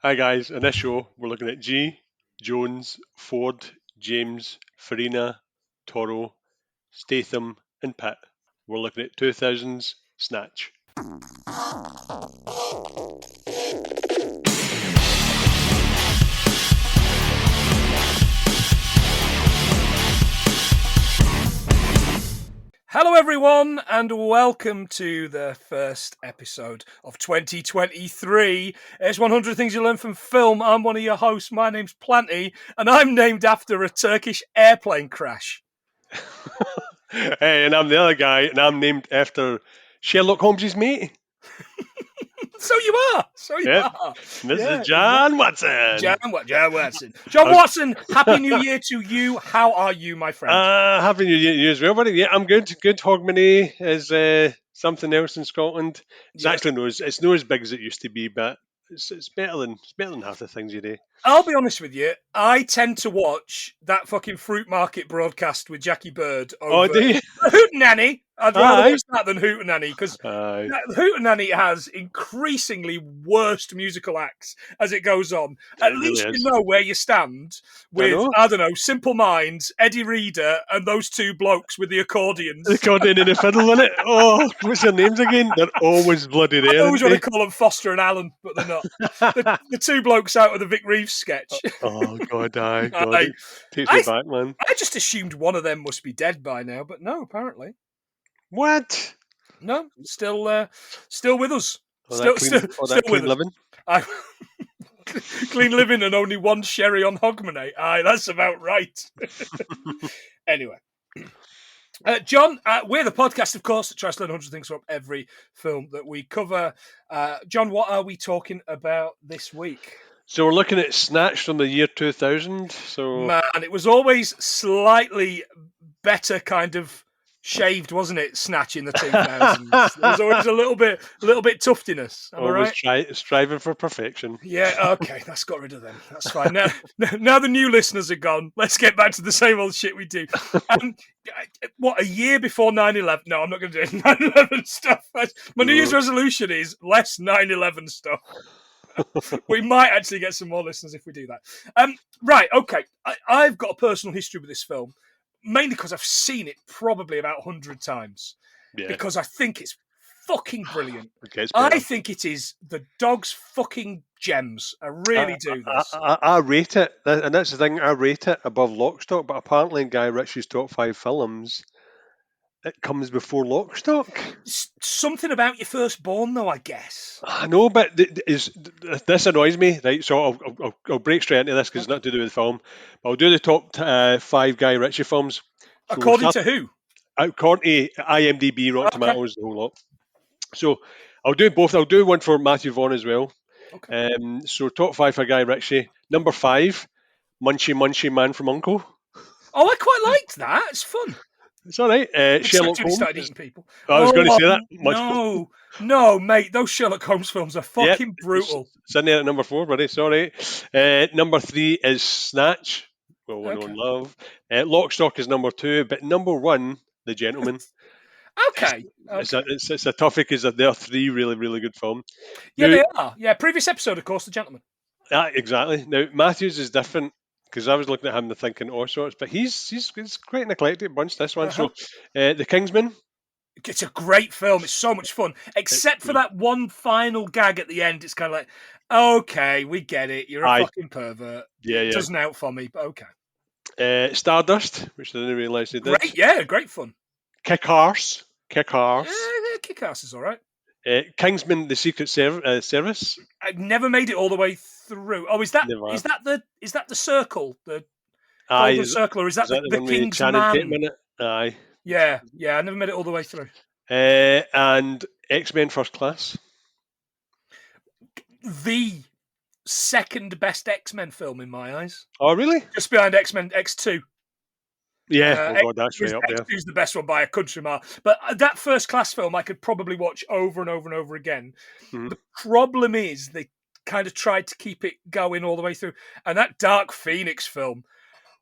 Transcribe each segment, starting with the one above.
Hi guys, in this show we're looking at Gee, Jones, Ford, James, Farina, Toro, Statham and Pitt. We're looking at 2000's Snatch. Hello everyone and welcome to the first episode of 2023. It's 100 Things You Learn from Film. I'm one of your hosts. My name's Planty and I'm named after a Turkish airplane crash. Hey, and I'm the other guy and I'm named after Sherlock Holmes' mate. So you are. This is John Watson. John Watson. John Watson, Happy New Year to you. How are you, my friend? Happy New Year to you as well, buddy. Yeah, I'm good. Good. Hogmanay is something else in Scotland. It's actually it's not as big as it used to be, but it's better than half the things you do. I'll be honest with you. I tend to watch that fucking fruit market broadcast with Jackie Bird over do you? Hootenanny. I'd rather watch that than Hootenanny because Hootenanny has increasingly worst musical acts as it goes on. At least you know where you stand with, I don't know, Simple Minds, Eddie Reader, and those two blokes with the accordions. The accordion and the fiddle in it. Oh, what's their names again? They're always bloody there. I always want to call them Foster and Allen, but they're not. the two blokes out of the Vic Reeves sketch. Oh, God, God. Takes me back, man. I just assumed one of them must be dead by now, but no, apparently. What? No, still with us. Still with living. Us. Clean living and only one sherry on Hogmanay. Aye, that's about right. Anyway. John, we're the podcast, of course, that tries to learn 100 things from every film that we cover. John, what are we talking about this week? So we're looking at Snatch from the year 2000. So man, it was always slightly better kind of shaved, wasn't it? Snatch in the 2000s. There was always a little bit tuftiness. Am always I right? Striving for perfection. Yeah, okay, that's got rid of them. That's fine. Now the new listeners are gone. Let's get back to the same old shit we do. What, a year before 9/11? No, I'm not going to do 9/11 stuff. My New Year's resolution is less 9/11 stuff. We might actually get some more listeners if we do that. Right, okay. I've got a personal history with this film. Mainly because I've seen it probably about 100 times. Yeah. Because I think it's fucking brilliant. Okay, I think it is the dog's fucking gems. I really do this. I rate it, and that's the thing, I rate it above Lock, Stock, but apparently in Guy Ritchie's top 5 films, it comes before Lock, Stock. Something about your firstborn, though, I guess. I know, but this annoys me, right? So I'll break straight into this because it's not to do with the film. But I'll do the top 5 Guy Ritchie films. So according to who? According to IMDb, Rotten Tomatoes, the whole lot. So I'll do both. I'll do one for Matthew Vaughn as well. Okay. So top 5 for Guy Ritchie. Number 5, Munchy Munchy Man from U.N.C.L.E. Oh, I quite liked that. It's fun. It's all right. Sherlock Holmes. Started eating people. I was going to say that. No, mate. Those Sherlock Holmes films are fucking brutal. It's in there at number 4, buddy. Sorry. Number 3 is Snatch. Well, we know and love. Lock, Stock is number 2, but number 1, The Gentleman. Okay. It's a toughie because there are 3 really, really good films. Yeah, they are. Yeah, previous episode, of course, The Gentleman. Exactly. Now, Matthews is different. Because I was looking at him and thinking all sorts, but he's quite an eclectic bunch, this one. So, The Kingsman. It's a great film. It's so much fun. Except for that one final gag at the end. It's kind of like, okay, we get it. You're a fucking pervert. Yeah. It doesn't out for me, but okay. Stardust, which I didn't realise they did. Great fun. Kick-Arse. Yeah, Kick-Arse is all right. Kingsman: The Secret Service. I've never made it all the way through. Oh, is that the circle, the golden circle, or is that the King's Man? Aye. Yeah. I never made it all the way through. And X-Men: First Class. The second best X-Men film in my eyes. Oh, really? Just behind X-Men X2. Yeah, that's way up there. X2's the best one by a country mile. But that First Class film I could probably watch over and over and over again. Mm-hmm. The problem is they kind of tried to keep it going all the way through. And that Dark Phoenix film,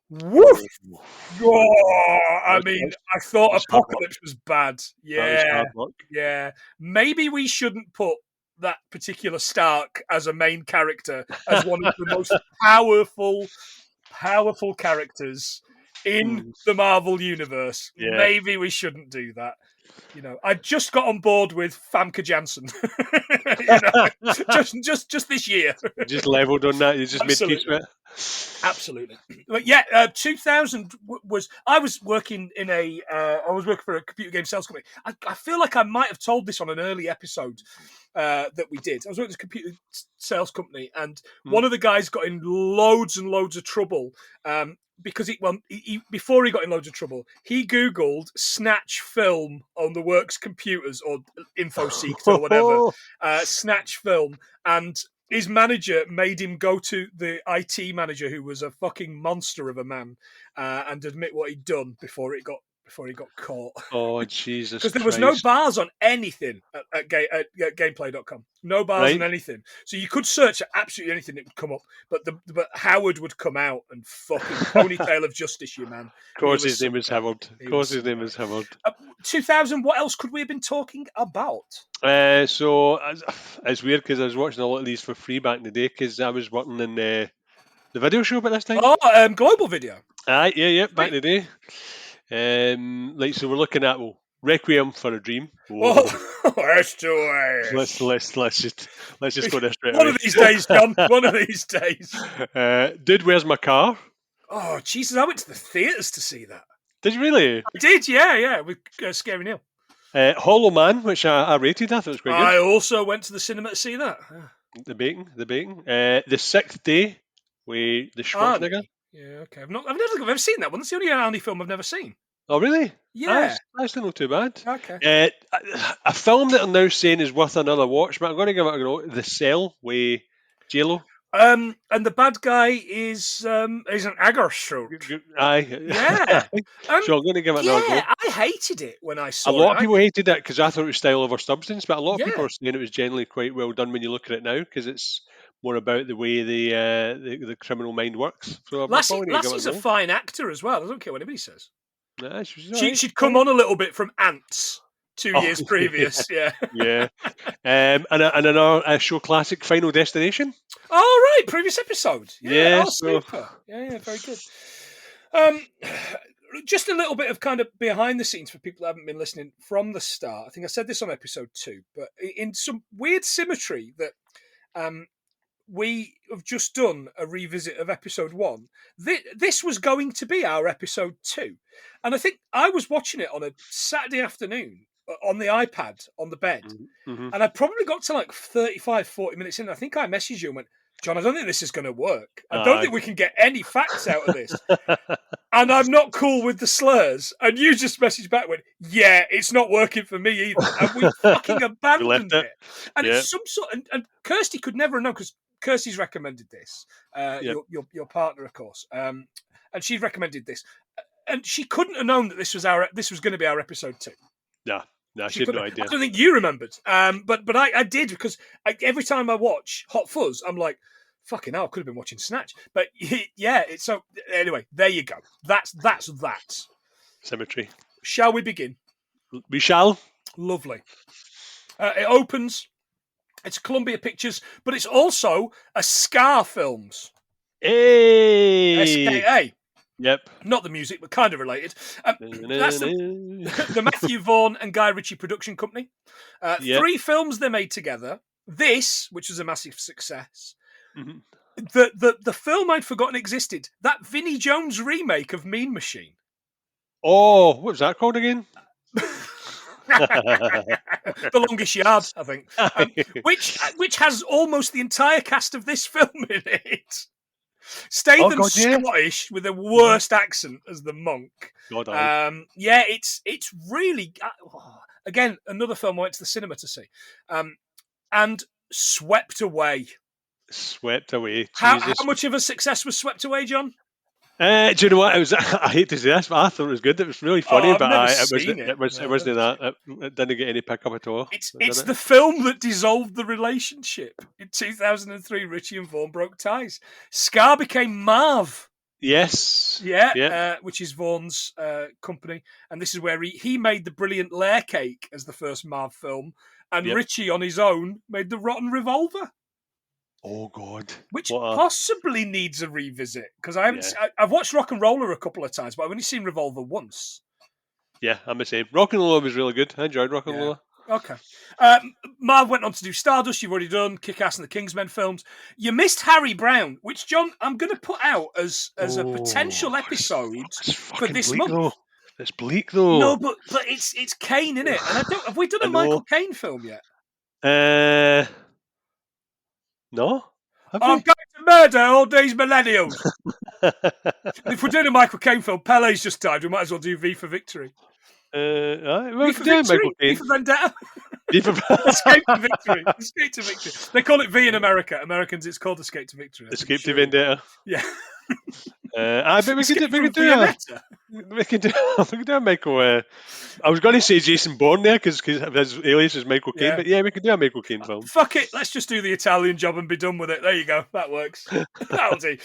woof! Oh, I thought Apocalypse was bad. Yeah. Maybe we shouldn't put that particular Stark as a main character as one of the most powerful characters in the Marvel universe. Yeah. Maybe we shouldn't do that. You know, I just got on board with Famke Janssen. just this year. You just leveled on that. You just made peace with it. Absolutely. But yeah, 2000 was. I was working in I was working for a computer game sales company. I feel like I might have told this on an early episode that we did. I was working at a computer sales company, and one of the guys got in loads and loads of trouble. Because before he got in loads of trouble, he Googled Snatch film on the works computers or InfoSeek or whatever, Snatch film, and his manager made him go to the IT manager, who was a fucking monster of a man, and admit what he'd done before he got caught. Oh, Jesus! Because there was no bars on anything at gameplay.com. No bars on anything. So you could search for absolutely anything, it would come up. But Howard would come out and fucking ponytail of justice, you man. Of course his name is Howard. 2000, what else could we have been talking about? So it's weird because I was watching a lot of these for free back in the day because I was working in the video shop at this time. Oh, Global Video. Yeah, back in the day. So we're looking at Requiem for a Dream. Let's do it. Let's just go this straight One away. of these days, John. One of these days. Dude, Where's My Car? Oh, Jesus! I went to the theatres to see that. Did you really? I did, yeah, with Scary Neil. Hollow Man, which I rated. I thought it was quite good. I also went to the cinema to see that. The Bacon. The Sixth Day with the Schwarzenegger. Yeah, okay. I've never seen that one. That's the only Arnie film I've never seen. Oh, really? Yeah. That's not too bad. Okay. A film that I'm now saying is worth another watch, but I'm going to give it a go. The Cell with J-Lo. And the bad guy is an Agerstrom. Aye. Yeah. So I'm going to give it another go. I hated it when I saw it. A lot of people hated it because I thought it was style over substance, but a lot of people are saying it was generally quite well done when you look at it now because it's more about the way the criminal mind works. So Lassie's a fine actor as well. I don't care what anybody says. Nah, she'd come on a little bit from Ants 2 years previous. Yeah. Yeah. And another show classic, Final Destination. Oh, right. Previous episode. Yeah. Super. Yeah, very good. Just a little bit of kind of behind the scenes for people who haven't been listening from the start. I think I said this on episode 2, but in some weird symmetry that we have just done a revisit of episode 1. This was going to be our episode 2. And I think I was watching it on a Saturday afternoon on the iPad on the bed. Mm-hmm. And I probably got to like 35, 40 minutes in. I think I messaged you and went, John, I don't think this is going to work. I don't think we can get any facts out of this. And I'm not cool with the slurs. And you just messaged back and went, yeah, it's not working for me either. And we fucking abandoned it. And it's some sort and Kirsty could never have known because Kirsty's recommended this. Your partner, of course. And she recommended this. And she couldn't have known that this was going to be our episode 2. No, she had no idea. I don't think you remembered. But I did because every time I watch Hot Fuzz, I'm like, fucking hell, I could have been watching Snatch. But yeah, it's so anyway, there you go. That's that. Symmetry. Shall we begin? We shall. Lovely. It opens. It's Columbia Pictures, but it's also a Scar Films. Hey! SKA. Yep. Not the music, but kind of related. That's the Matthew Vaughn and Guy Ritchie production company. 3 films they made together. This, which was a massive success. Mm-hmm. The film I'd forgotten existed. That Vinnie Jones remake of Mean Machine. Oh, what was that called again? The Longest Yard, I think. Which has almost the entire cast of this film in it. Statham's Scottish with the worst accent as the monk. It's really again another film I went to the cinema to see, and Swept Away. How much of a success was Swept Away, John? Do you know what? I hate to say this, but I thought it was good. It was really funny, but it wasn't that. It didn't get any pickup at all. It's the film that dissolved the relationship. In 2003, Ritchie and Vaughn broke ties. Scar became Marv. Yes. Which is Vaughn's company. And this is where he made the brilliant Layer Cake as the first Marv film. and Richie on his own made The Rotten Revolver. Oh God! Which possibly needs a revisit because I haven't. I've watched Rock and Roller a couple of times, but I've only seen Revolver once. Yeah, I'm the same. Rock and Roller was really good. I enjoyed Rock and Roller. Okay. Marv went on to do Stardust. You've already done Kick-Ass and the Kingsmen films. You missed Harry Brown, which John, I'm going to put out as a potential episode for this month. Though. It's bleak though. No, but it's Kane, isn't it? And have we done a Michael Caine film yet? No. I'm going to murder all these millennials. If we're doing a Michael Caine film, Pele's just died. We might as well do V for Victory. V for Victory? V for Vendetta? Escape to Victory. Escape to Victory. They call it V in America. Americans, it's called Escape to Victory. Escape to Vendetta. Yeah. I bet we could do a Michael. I was going to say Jason Bourne there because his alias is Michael Caine, but we could do a Michael Caine film. Fuck it, let's just do the Italian job and be done with it. There you go, that works. That'll do.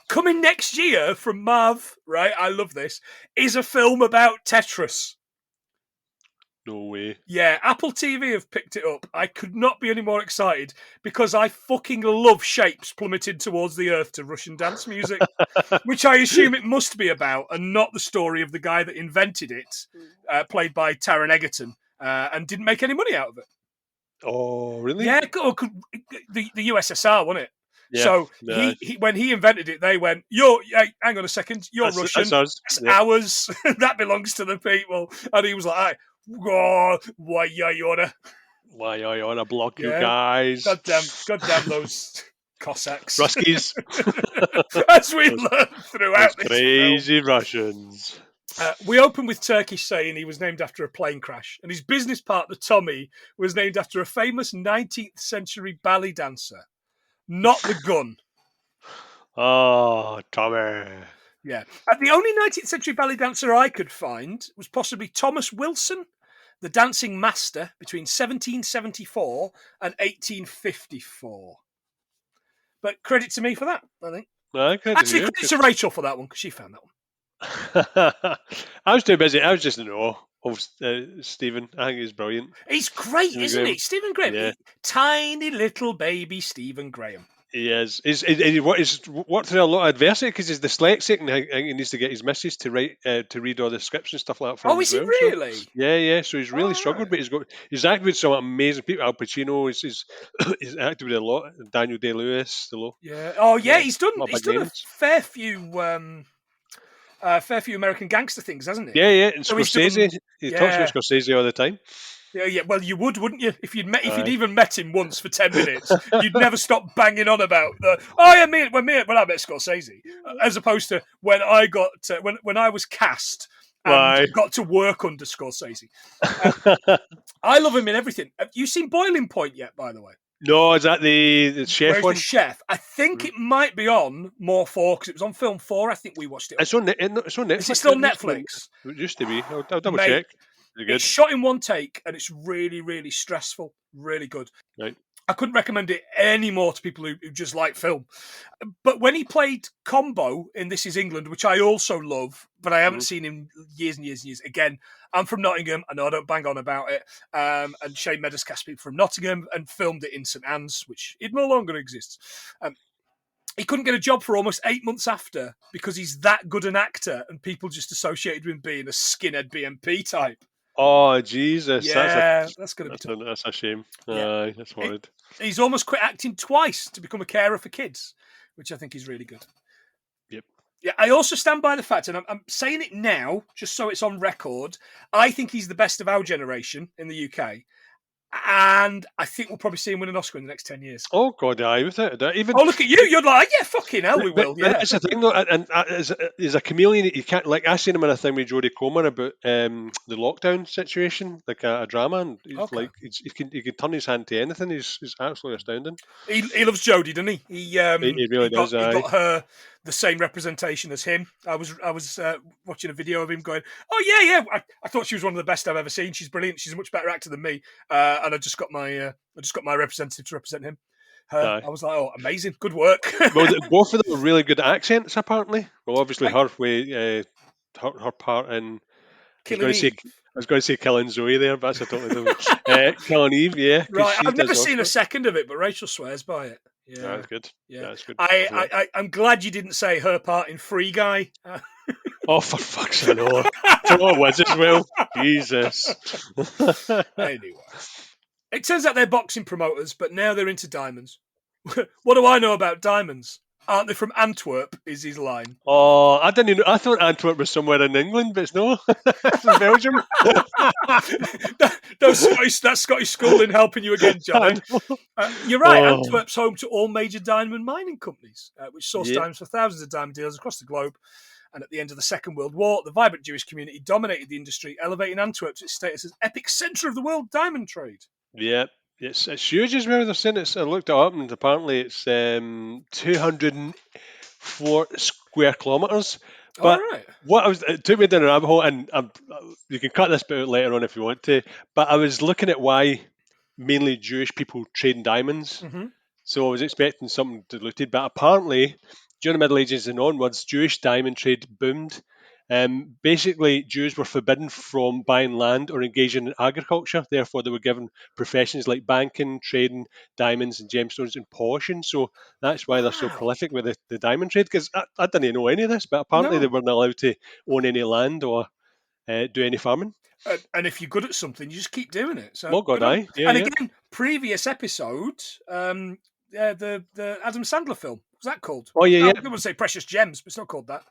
Coming next year from Marv, right? I love this. Is a film about Tetris. No way. Yeah, Apple TV have picked it up. I could not be any more excited because I fucking love shapes plummeted towards the earth to Russian dance music, which I assume it must be about, and not the story of the guy that invented it, played by Taron Egerton, and didn't make any money out of it. Oh, really? Yeah, the USSR, wasn't it? Yeah, so he when he invented it, they went, hang on a second, you're Russian. That's ours. That belongs to the people. And he was like, why you wanna block you guys? Goddamn those Cossacks. Ruskies. As we learned throughout this crazy film. Russians. We opened with Turkish saying he was named after a plane crash, and his business partner Tommy was named after a famous 19th century ballet dancer. Not the gun. Oh, Tommy. Yeah. The only 19th century ballet dancer I could find was possibly Thomas Wilson, the dancing master between 1774 and 1854. But credit to me for that, I think. Actually, credit to Rachel for that one, because she found that one. I was too busy. I was just in awe of Stephen. I think he's brilliant. He's great, isn't he? Stephen Graham. Yeah. Tiny little baby Stephen Graham. He is. He's worked through a lot of adversity because he's dyslexic and I think he needs to get his missus to read all the scripts and stuff like that. Oh, is he really? So, yeah. So he's really struggled, but he's acted with some amazing people. Al Pacino. He's acted with a lot. Daniel Day-Lewis. Yeah. Oh, yeah. He's done a fair few American gangster things, hasn't he? Yeah. And so Scorsese. He talks about Scorsese all the time. Yeah. Well, you would, wouldn't you? If you'd even met him once for 10 minutes, you'd never stop banging on about when I met Scorsese, as opposed to when I got when I was cast and got to work under Scorsese. I love him in everything. Have you seen Boiling Point yet? By the way. No, is that the chef one? The chef. I think it might be on More 4 because it was on Film 4. I think we watched it. It's on Netflix. Is it still on Netflix? It used to be. I'll double check. It's shot in one take and it's really, really stressful. Really good. Right. I couldn't recommend it any more to people who just like film. But when he played Combo in This Is England, which I also love, but I haven't seen him years and years and years. Again, I'm from Nottingham. I know I don't bang on about it. And Shane Meadows cast people from Nottingham and filmed it in St Anne's, which it no longer exists. He couldn't get a job for almost 8 months after because he's that good an actor and people just associated with him being a skinhead BMP type. Oh, Jesus. Yeah, that's going to be tough. That's a shame. Yeah. That's horrid. He's almost quit acting twice to become a carer for kids, which I think is really good. Yep. Yeah, I also stand by the fact, and I'm saying it now, just so it's on record, I think he's the best of our generation in the UK. And I think we'll probably see him win an Oscar in the next 10 years. Oh, God, aye. Without a doubt. Look at you. You're like, yeah, fucking hell, we will. Yeah. It's a thing, though. And as a chameleon, you can't, like, I seen him in a thing with Jodie Comer about the lockdown situation, like a drama. And he's like, he can turn his hand to anything. He's absolutely astounding. He loves Jodie, doesn't he? He really does. He got her the same representation as him. I was watching a video of him going, oh, yeah. I thought she was one of the best I've ever seen. She's brilliant. She's a much better actor than me. And I just got my representative to represent him. I was like, oh, amazing, good work. Well, both of them are really good accents, apparently. Well, obviously her part in. was going to say killing Zoe there, but that's a totally different. Killing Eve, yeah. Right, I've never seen a second of it, but Rachel swears by it. Yeah, that's good. Yeah, that's good. I'm glad you didn't say her part in Free Guy. Oh, for fuck's sake, no. So it was as well. Jesus. Anyway, it turns out they're boxing promoters, but now they're into diamonds. What do I know about diamonds? Aren't they from Antwerp? Is his line. Oh, I didn't even. I thought Antwerp was somewhere in England, but it's no. It's in Belgium. That's Scottish schooling helping you again, Johnny. You're right. Antwerp's home to all major diamond mining companies, which source diamonds for thousands of diamond dealers across the globe. And at the end of the Second World War, the vibrant Jewish community dominated the industry, elevating Antwerp to its status as epic centre of the world diamond trade. Yeah. It's huge as well. They're saying I looked it up, and apparently it's 204 square kilometres. But what it took me down a rabbit hole, and you can cut this bit out later on if you want to. But I was looking at why mainly Jewish people trade in diamonds. Mm-hmm. So I was expecting something diluted, but apparently during the Middle Ages and onwards, Jewish diamond trade boomed. Basically, Jews were forbidden from buying land or engaging in agriculture. Therefore, they were given professions like banking, trading, diamonds and gemstones, and polishing. So that's why they're so prolific with the diamond trade. Because I didn't know any of this, but apparently they weren't allowed to own any land or do any farming. And if you're good at something, you just keep doing it. So, well, God, aye. Yeah, and again, previous episode, the Adam Sandler film. What's that called? Oh, yeah. I would say Precious Gems, but it's not called that.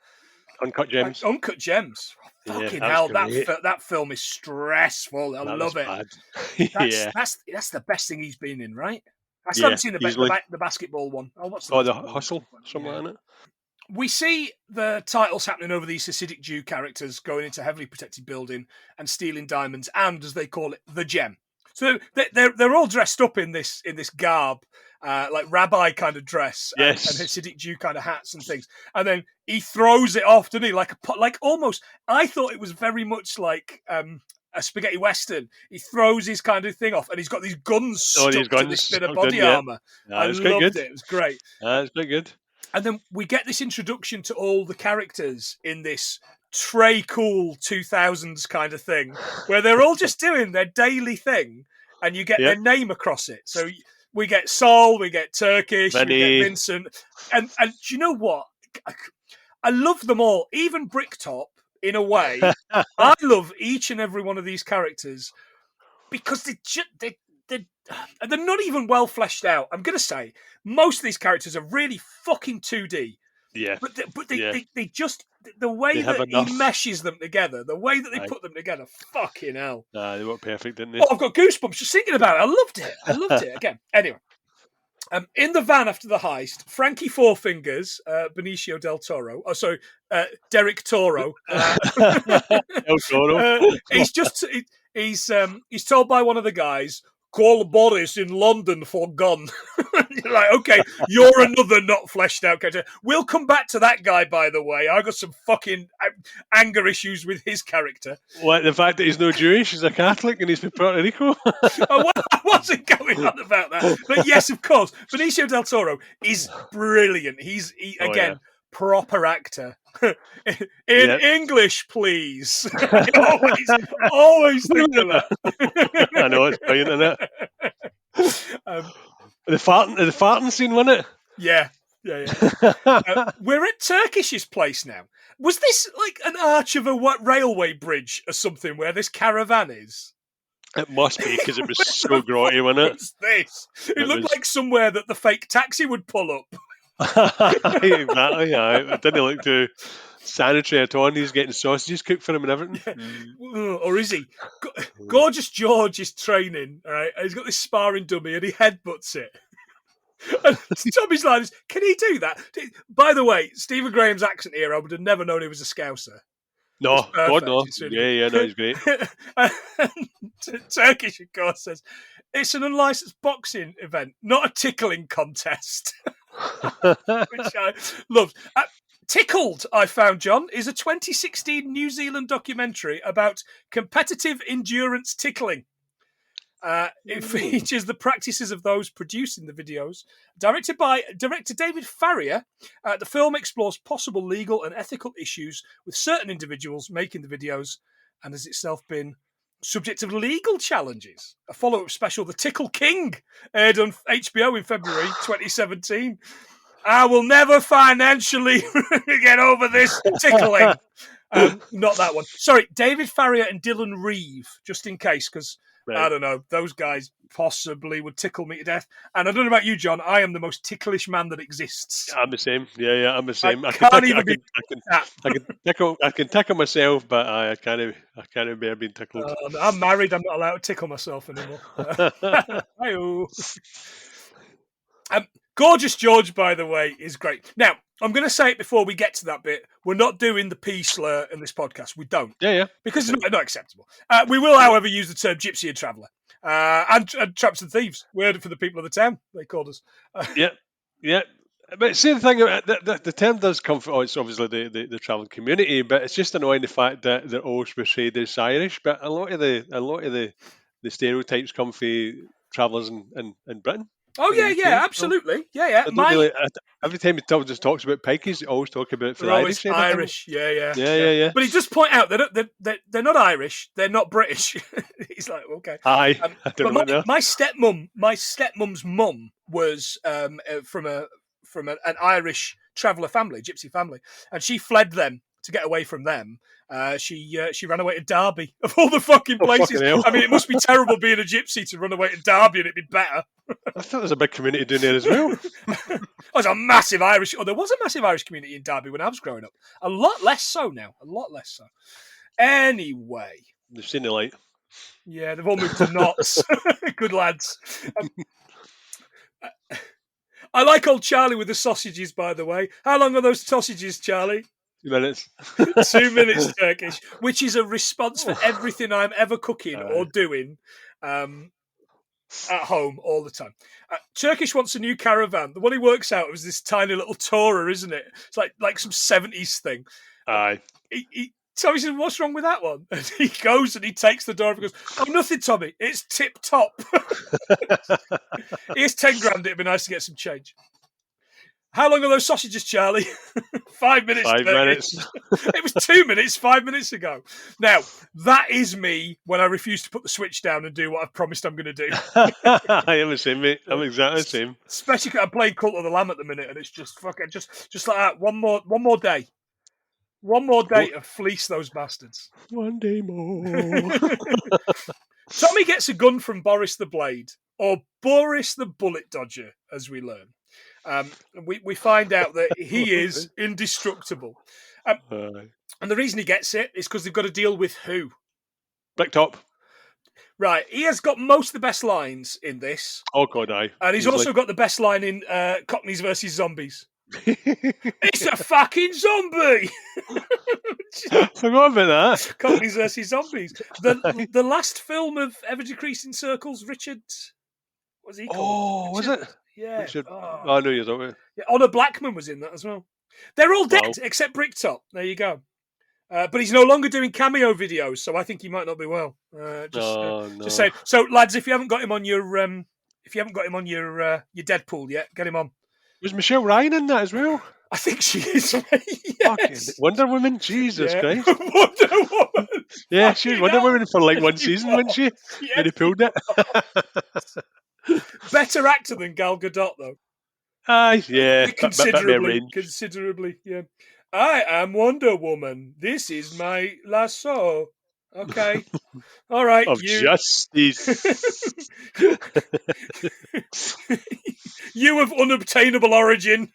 Uncut Gems. Uncut Gems. Fucking hell, that film is stressful. I love it. That's the best thing he's been in, right? I still haven't seen the basketball one. The Hustle, something like that. We see the titles happening over these Hasidic Jew characters going into a heavily protected building and stealing diamonds and, as they call it, the gem. So they're all dressed up in this garb, like rabbi kind of dress, and Hasidic Jew kind of hats and things. And then he throws it off, doesn't he? Like almost. I thought it was very much like a spaghetti western. He throws his kind of thing off, and he's got these guns stuck to this bit of body armor. I loved it. It was great. It's quite good. And then we get this introduction to all the characters in this Trey Cool 2000s kind of thing, where they're all just doing their daily thing, and you get their name across it. So we get Sol, we get Turkish, Vinny. We get Vincent, and do you know what? I love them all, even Bricktop. In a way, I love each and every one of these characters because they're not even well fleshed out. I'm going to say most of these characters are really fucking 2D. Yeah. But they just, the way that he meshes them together, the way that they put them together, fucking hell. They work perfect, didn't they? Oh, I've got goosebumps just thinking about it. I loved it again. Anyway. In the van after the heist, Franky Four Fingers, Benicio del Toro, Derek Toro. Del Toro. He's told by one of the guys, call Boris in London for gun. You're like, okay, you're another not fleshed out character. We'll come back to that guy, by the way. I got some fucking anger issues with his character. What, the fact that he's no Jewish, he's a Catholic and he's from Puerto Rico? I wasn't going on about that. But yes, of course, Benicio del Toro is brilliant. He's proper actor. In English, please. always think of that. I know, it's brilliant, isn't it? The farting scene, wasn't it? Yeah. We're at Turkish's place now. Was this like an arch of a railway bridge or something where this caravan is? It must be, because it was so grotty, wasn't it? What's this? It looked like somewhere that the fake taxi would pull up. Exactly, yeah. It didn't look too sanitary at all, and he's getting sausages cooked for him and everything. Or is he? Gorgeous George is training, all right? And he's got this sparring dummy and he headbutts it. And Tommy's line is, can he do that? By the way, Stephen Graham's accent here, I would have never known he was a Scouser. No, God no. Yeah, no, he's great. Turkish, of course, says, it's an unlicensed boxing event, not a tickling contest. Which I loved. Tickled, I found, John, is a 2016 New Zealand documentary about competitive endurance tickling. It features the practices of those producing the videos. Directed by director David Farrier, the film explores possible legal and ethical issues with certain individuals making the videos and has itself been subject of legal challenges. A follow-up special, The Tickle King, aired on HBO in February 2017. I will never financially get over this tickling. Not that one. Sorry, David Farrier and Dylan Reeve, just in case, because I don't know, those guys possibly would tickle me to death. And I don't know about you, John. I am the most ticklish man that exists. I'm the same. Yeah, I'm the same. I can tickle myself, but I can't bear being tickled. I'm married. I'm not allowed to tickle myself anymore. Gorgeous George, by the way, is great. Now, I'm going to say it before we get to that bit. We're not doing the P slur in this podcast. We don't. Yeah. Because it's not acceptable. We will, however, use the term gypsy and traveller. And traps and thieves. We heard it for the people of the town. They called us. Yeah. But see, the thing, the term does come from, it's obviously the travelling community, but it's just annoying the fact that they're always portrayed as Irish. But a lot of the stereotypes come from travellers in Britain. Oh, yeah, absolutely. Yeah. Every time he just talks about Pikeys, he always talk about they're always Irish. Yeah. But he just point out that they're not Irish. They're not British. He's like, okay. I don't know. My stepmom's mum was from an Irish traveller family, gypsy family, and she fled them to get away from them. She ran away to Derby, of all the fucking places. I mean, it must be terrible being a gypsy to run away to Derby, and it'd be better. I thought there's a big community down there as well. There was a massive Irish community in Derby when I was growing up. A lot less so now. Anyway. They've seen the light. Yeah, they've all moved to Notts. Good lads. I like old Charlie with the sausages, by the way. How long are those sausages, Charlie? 2 minutes. 2 minutes Turkish, which is a response for everything I'm ever cooking or doing at home all the time. Turkish wants a new caravan. The one he works out was this tiny little Tourer, isn't it? It's like some 70s thing. Aye. Tommy says, what's wrong with that one? And he goes and he takes the door and goes, oh, nothing, Tommy. It's tip top. Here's 10 grand. It'd be nice to get some change. How long are those sausages, Charlie? 5 minutes. 5 minutes. It was 2 minutes 5 minutes ago. Now, that is me when I refuse to put the switch down and do what I've promised I'm going to do. I am the same, mate. I'm exactly the same. Especially because I'm playing Cult of the Lamb at the minute, and it's just fucking just like that. One more day. One more day to fleece those bastards. One day more. Tommy gets a gun from Boris the Blade, or Boris the Bullet Dodger, as we learn. We find out that he is indestructible. And the reason he gets it is because they've got to deal with who? Bricktop. Right. He has got most of the best lines in this. Oh, God, aye. And he's also got the best line in Cockneys versus Zombies. It's a fucking zombie! Forgot about that. Cockneys versus Zombies. The last film of Ever Decreasing Circles, Richard... What's he called? Oh, Richard? was it? Yeah. Richard. Oh, I know you're talking about. Yeah, Honor Blackman was in that as well. They're all dead except Bricktop. There you go. But he's no longer doing cameo videos, so I think he might not be well. Just saying. So, lads, if you haven't got him on your Deadpool yet, get him on. Was Michelle Ryan in that as well? I think she is. Yes. Wonder Woman. Jesus Christ. Wonder Woman. Yeah, she was Wonder Woman for like one season, wasn't she? Yeah. And he pulled it. Better actor than Gal Gadot, though. Aye, yeah. Considerably, yeah. I am Wonder Woman. This is my lasso. Okay. All right. Of justice. You of unobtainable origin.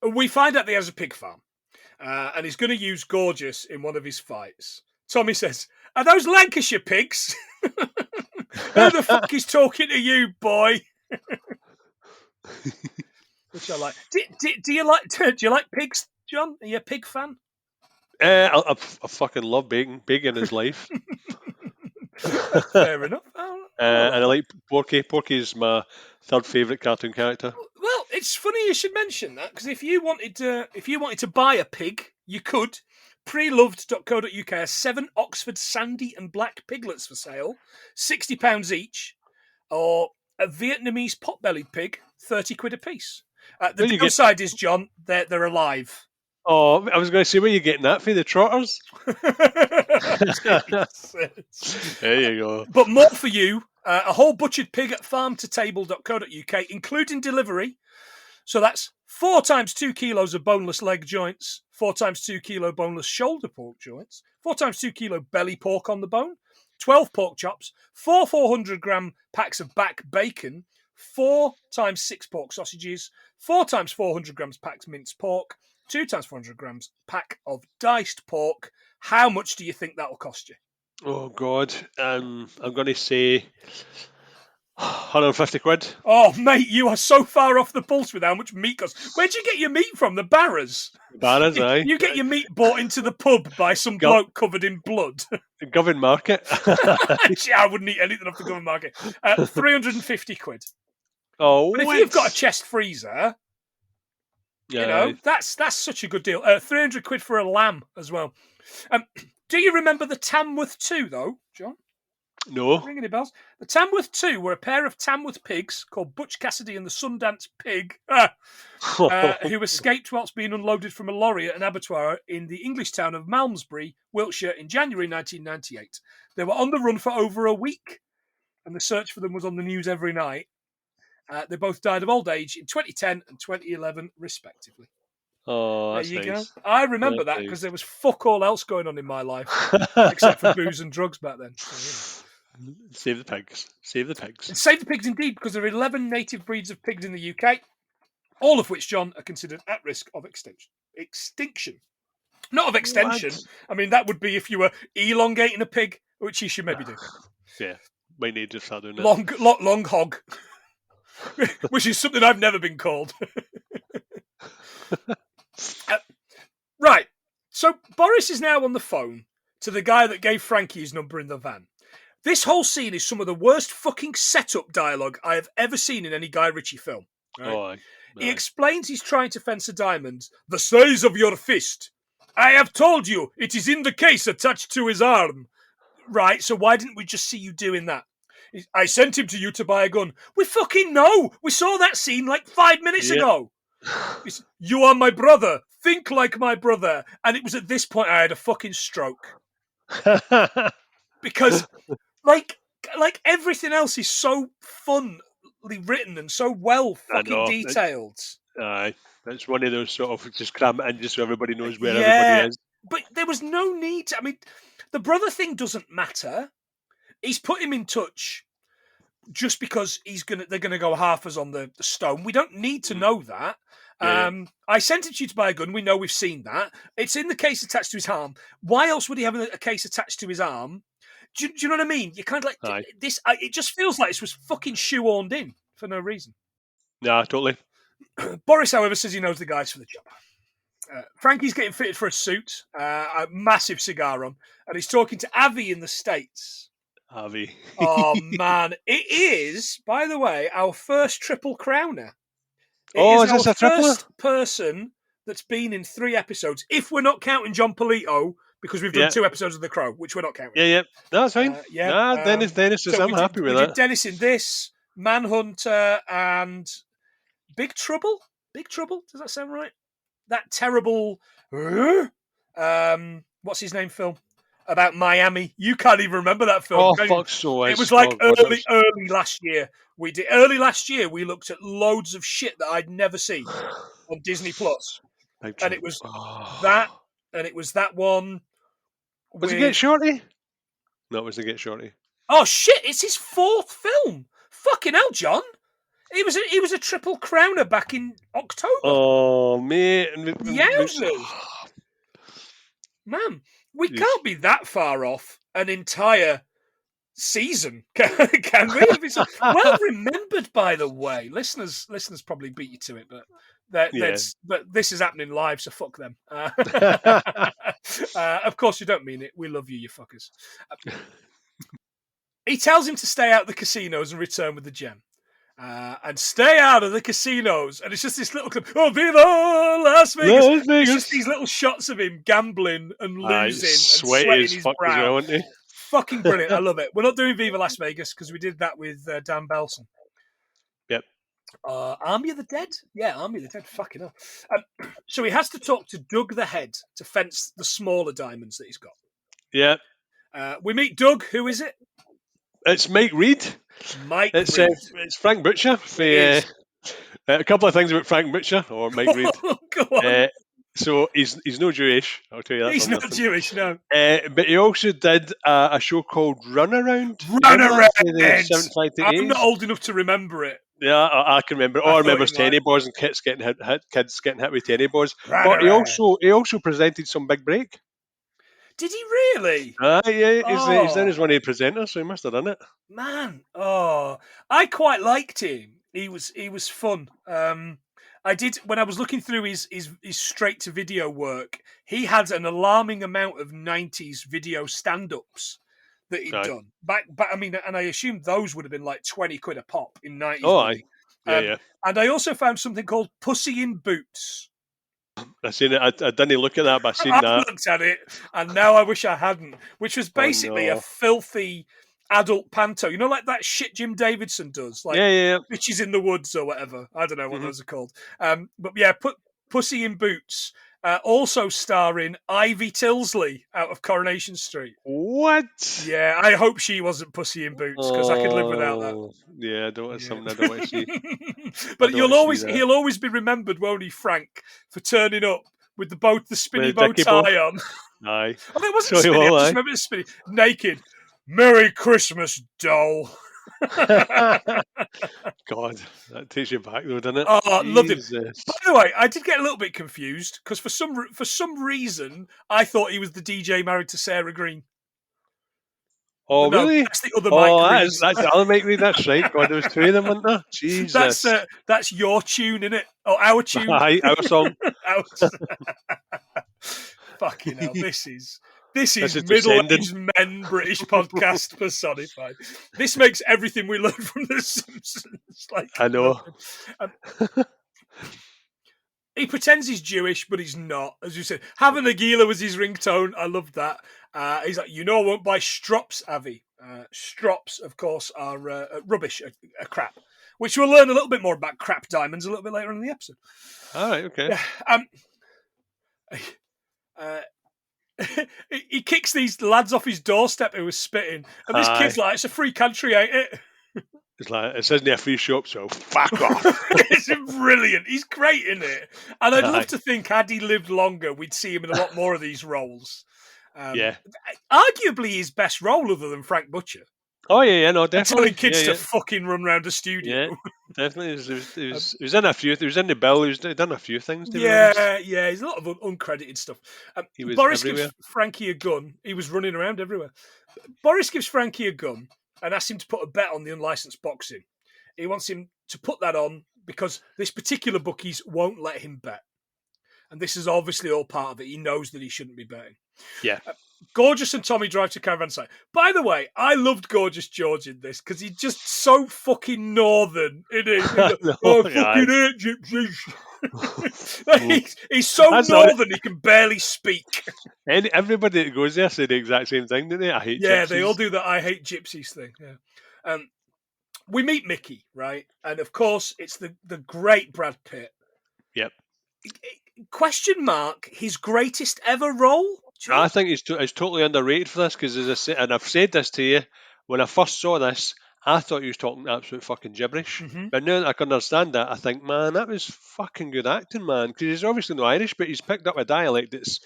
We find out that he has a pig farm. And he's going to use Gorgeous in one of his fights. Tommy says, are those Lancashire pigs? Who the fuck is talking to you, boy? Which I like. Do you like pigs, John? Are you a pig fan? I fucking love bacon is life. Fair enough. And I like Porky. Porky is my third favourite cartoon character. Well, it's funny you should mention that, because if you wanted to buy a pig, you could. Preloved.co.uk has 7 Oxford sandy and black piglets for sale, £60 each, or a Vietnamese pot-bellied pig, £30 a piece. The downside is, John, they're alive. Oh, I was going to say, where are you getting that for the trotters? There you go. But more for you. A whole butchered pig at farmtotable.co.uk, including delivery. So that's 4 times 2 kilos of boneless leg joints, 4 times 2 kilo boneless shoulder pork joints, 4 times 2 kilo belly pork on the bone, 12 pork chops, 4 400-gram packs of back bacon, 4 times 6 pork sausages, 4 times 400 grams packed minced pork, 2 times 400 grams pack of diced pork. How much do you think that will cost you? Oh, God. I'm going to say 150 quid. Oh, mate, you are so far off the pulse with how much meat costs. Where'd you get your meat from? The Barras? Barras, aye. You get your meat bought into the pub by some bloke covered in blood. Govan Market. I wouldn't eat anything off the Govan Market. 350 quid. Oh, but if you've got a chest freezer, you know, that's such a good deal. 300 quid for a lamb as well. Do you remember the Tamworth 2, though, John? No. Ring any bells? The Tamworth 2 were a pair of Tamworth pigs called Butch Cassidy and the Sundance Pig, who escaped whilst being unloaded from a lorry at an abattoir in the English town of Malmesbury, Wiltshire, in January 1998. They were on the run for over a week, and the search for them was on the news every night. They both died of old age in 2010 and 2011, respectively. Oh, that's there you nice. go. I remember that because there was fuck all else going on in my life except for booze and drugs back then. So, Save the pigs. Save the pigs. And save the pigs indeed, because there are 11 native breeds of pigs in the UK, all of which, John, are considered at risk of extinction. Not of extension. What? I mean, that would be if you were elongating a pig, which you should maybe do. Yeah, might need to start doing that. Long hog, which is something I've never been called. Right, so Boris is now on the phone to the guy that gave Franky his number in the van. This whole scene is some of the worst fucking setup dialogue I have ever seen in any Guy Ritchie film. Right? Oh, aye. He explains he's trying to fence a diamond the size of your fist. I have told you, it is in the case attached to his arm. Right, so why didn't we just see you doing that? I sent him to you to buy a gun. We fucking know. We saw that scene like 5 minutes ago. You are my brother. Think like my brother. And it was at this point I had a fucking stroke. Because, like everything else is so funly written and so well fucking detailed. Aye. It's one of those sort of just cram it in just so everybody knows where everybody is. But there was no need to, I mean, the brother thing doesn't matter. He's put him in touch just because they're gonna go half as on the stone. We don't need to know that. I sent it to you to buy a gun. We know, we've seen that. It's in the case attached to his arm. Why else would he have a case attached to his arm? Do you know what I mean? You kind of like this. It just feels like this was fucking shoehorned in for no reason. Nah, totally. Boris, however, says he knows the guys for the job. Franky's getting fitted for a suit, a massive cigar on, and he's talking to Avi in the States. Avi. Oh, man. It is, by the way, our first Triple Crowner. Is this a triple? First person that's been in 3 episodes, if we're not counting John Polito, because we've done 2 episodes of The Crow, which we're not counting. Yeah. No, that's fine. Dennis says I'm happy with that. We did Dennis in this, Manhunter, and Big Trouble? Big Trouble? Does that sound right? That terrible, what's his name film? About Miami. You can't even remember that film. Oh, fuck so. It was like early last year. Early last year, we looked at loads of shit that I'd never seen on Disney Plus. And it was that, and it was that one. Was it Get Shorty? No, it was the Get Shorty. Oh, shit. It's his 4th film. Fucking hell, John. He was a Triple Crowner back in October. Oh, mate. Yowzers. Man, we can't be that far off an entire season, can we? It's well remembered, by the way. Listeners probably beat you to it, but but this is happening live, so fuck them. Of course, you don't mean it. We love you, you fuckers. He tells him to stay out of the casinos and return with the gem. And stay out of the casinos. And it's just this little clip. Oh, Viva Las Vegas. It's just these little shots of him gambling and losing and sweating his brow. Well, isn't he? Fucking brilliant. I love it. We're not doing Viva Las Vegas because we did that with Dan Belson. Yep. Army of the Dead? Yeah, Army of the Dead. Fucking hell. So he has to talk to Doug the Head to fence the smaller diamonds that he's got. Yeah. We meet Doug. Who is it? It's Mike Reed. Mike It's Reed. it's Frank Butcher. A couple of things about Frank Butcher or Mike Reed. Go on. So he's no Jewish. I'll tell you that. He's not Jewish, no. But he also did a show called Runaround. Runaround. I'm not old enough to remember it. Yeah, I can remember. I remember tennis balls and kids getting hit with tennis balls. But he also presented some Big Break. Did he really? Yeah, he's there as one of the presenters, so he must have done it. Man, I quite liked him. He was fun. I did when I was looking through his straight to video work. He had an alarming amount of 90s video stand-ups that he'd done back. I mean, and I assumed those would have been like 20 quid a pop in 90s. Oh, yeah. And I also found something called Pussy in Boots. I seen it. I didn't look at that, but I seen that. I looked at it, and now I wish I hadn't. Which was basically a filthy adult panto. You know, like that shit Jim Davidson does, like Bitches in the Woods or whatever. I don't know what those are called. But yeah, Pussy in Boots. Also starring Ivy Tilsley out of Coronation Street. What? Yeah, I hope she wasn't Pussy in Boots because I could live without that. Yeah, something I don't want to see. But he'll always be remembered, won't he, Frank, for turning up with the spinny bow tie on. Aye. I mean, it wasn't spinny. I just remember it spinny. Naked. Merry Christmas, doll. God, that takes you back though, doesn't it? Oh, I loved it. By the way, I did get a little bit confused because for some reason I thought he was the DJ married to Sarah Green. Oh, no, really? That's the other Mike Reed. That's the other Mike Reed. That's right. God, there was two of them, weren't there? Jesus. That's your tune, innit? Oh, our tune. Aye, our song. Fucking hell, this is middle-aged men British podcast personified. This makes everything we learn from The Simpsons. I know. He pretends he's Jewish, but he's not. As you said, Have a Nagila was his ringtone. I loved that. He's like, I won't buy strops, Avi. Strops, of course, are rubbish, a crap. Which we'll learn a little bit more about crap diamonds a little bit later on in the episode. All right, okay. He kicks these lads off his doorstep who was spitting, and this kid's like, "It's a free country, ain't it?" It's like, it isn't a free shop, so fuck off. It's brilliant. He's great in it, and I'd love to think had he lived longer, we'd see him in a lot more of these roles. Arguably his best role, other than Frank Butcher. Oh yeah, no, definitely. Telling kids to fucking run around the studio. Yeah, definitely. He was in a few. He was in the bill. He's done a few things. Yeah. He's a lot of uncredited stuff. Boris everywhere. gives Franky a gun. He was running around everywhere. Boris gives Franky a gun and asks him to put a bet on the unlicensed boxing. He wants him to put that on because this particular bookies won't let him bet. And this is obviously all part of it. He knows that he shouldn't be betting. Yeah. Gorgeous and Tommy drive to caravan site. By the way, I loved Gorgeous George in this because he's just so fucking northern. Fucking hate gypsies. he's so northern he can barely speak. Everybody that goes there say the exact same thing, don't they? I hate gypsies. Yeah, they all do that I hate gypsies thing. Yeah. We meet Mickey, right? And of course, it's the great Brad Pitt. Yep. Question mark, his greatest ever role? I think he's totally underrated for this because, as I say, and I've said this to you, when I first saw this, I thought he was talking absolute fucking gibberish. Mm-hmm. But now that I can understand that, I think, man, that was fucking good acting, man. Because he's obviously not Irish, but he's picked up a dialect that's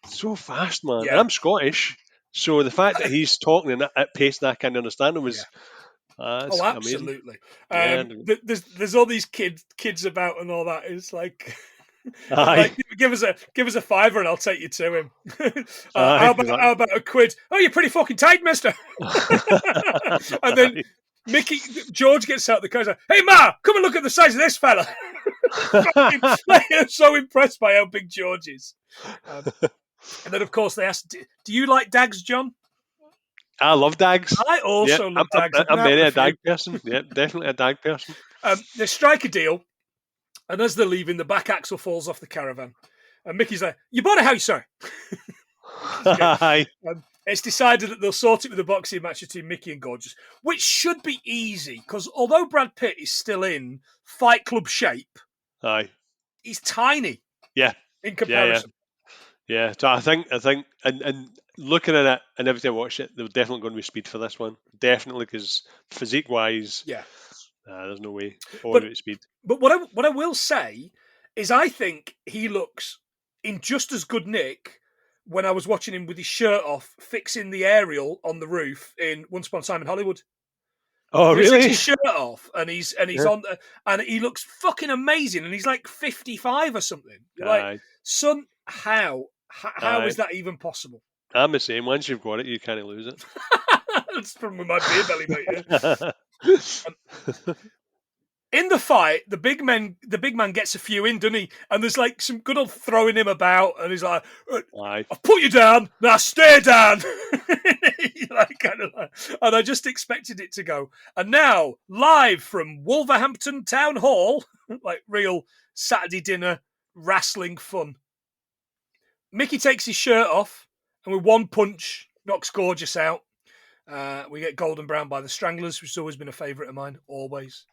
so fast, man. Yeah. And I'm Scottish, so the fact that he's talking at pace that I can understand him was... absolutely. There's all these kids about and all that. It's like... like, give us a $5 and I'll take you to him. How about a quid? Oh, you're pretty fucking tight, mister. And then George gets out the car and says, "Hey, Ma, come and look at the size of this fella." I'm so impressed by how big George is. And then, of course, they asked, "Do you like Dags, John?" I love Dags. I also love Dags. I'm very a Dag person. Yeah, definitely a Dag person. They strike a deal. And as they're leaving, the back axle falls off the caravan. And Mickey's like, "You bought a house, sir?" It's decided that they'll sort it with a boxing match between Mickey and Gorgeous, which should be easy because although Brad Pitt is still in Fight Club shape, Aye. he's tiny. Yeah. In comparison. Yeah. So I think, and looking at it, and every time I watch it, there's definitely going to be speed for this one. Definitely, because physique wise, there's no way. All about speed. But what I will say is, I think he looks in just as good nick when I was watching him with his shirt off, fixing the aerial on the roof in Once Upon a Time in Hollywood. Oh, really? He takes his shirt off and he's on, and he looks fucking amazing. And he's like 55 or something. You're like, son, how is that even possible? I'm the same. Once you've got it, you can't lose it. That's from my beer belly, mate. In the fight, the big man gets a few in, doesn't he? And there's like some good old throwing him about, and he's like, "I'll put you down, now stay down." And I just expected it to go. And now, live from Wolverhampton Town Hall, like real Saturday dinner wrestling fun. Mickey takes his shirt off, and with one punch, knocks Gorgeous out. We get Golden Brown by the Stranglers, which has always been a favourite of mine, always.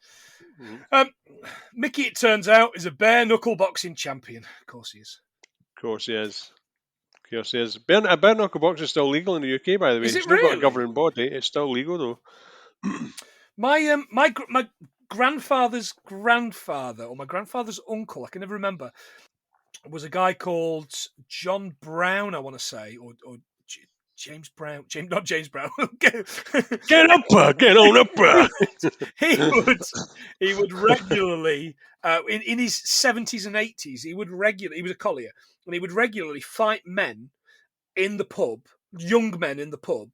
Mickey, it turns out, is a bare knuckle boxing champion. Of course he is. Of course he is. Bare knuckle boxing is still legal in the UK, by the way. Is it it's really? not got a governing body. It's still legal, though. My grandfather's grandfather, or my grandfather's uncle, I can never remember, was a guy called John Brown, I want to say, or James Brown. Not James Brown. Get on up. He would regularly, in his 70s and 80s, he was a collier, and he would regularly fight men in the pub, young men in the pub,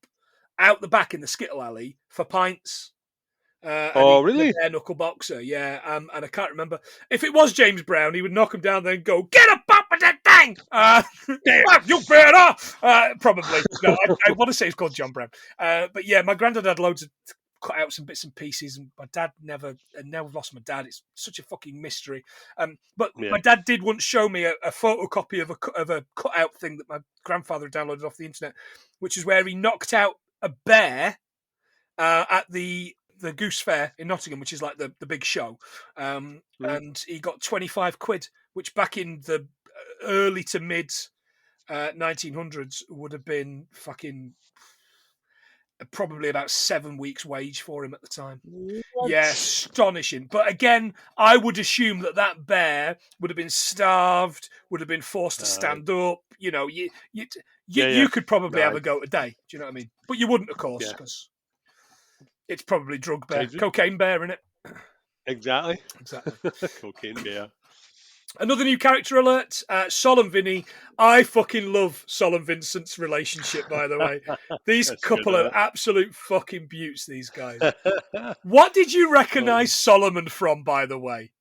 out the back in the Skittle Alley for pints. Really? A bare knuckle boxer, yeah. And I can't remember if it was James Brown. He would knock him down, then go, "Get up with that thing!" You better. Probably. No, I want to say it's called John Brown. But yeah, my granddad had loads of cut out some bits and pieces, and my dad never lost my dad. It's such a fucking mystery. But my dad did once show me a photocopy of a cutout thing that my grandfather had downloaded off the internet, which is where he knocked out a bear at the Goose Fair in Nottingham, which is like the big show, and he got 25 quid, which back in the early to mid 1900s would have been fucking probably about 7 weeks' wage for him at the time. What? Yeah, astonishing. But again, I would assume that bear would have been starved, would have been forced to stand up. You know, you could probably have a go a day. Do you know what I mean? But you wouldn't, of course, because it's probably drug bear, cocaine bear, innit? Exactly. Cocaine bear. Another new character alert, Sol and Vinny. I fucking love Sol and Vincent's relationship, by the way. These couple are absolute fucking beauts, these guys. What did you recognise Solomon from, by the way?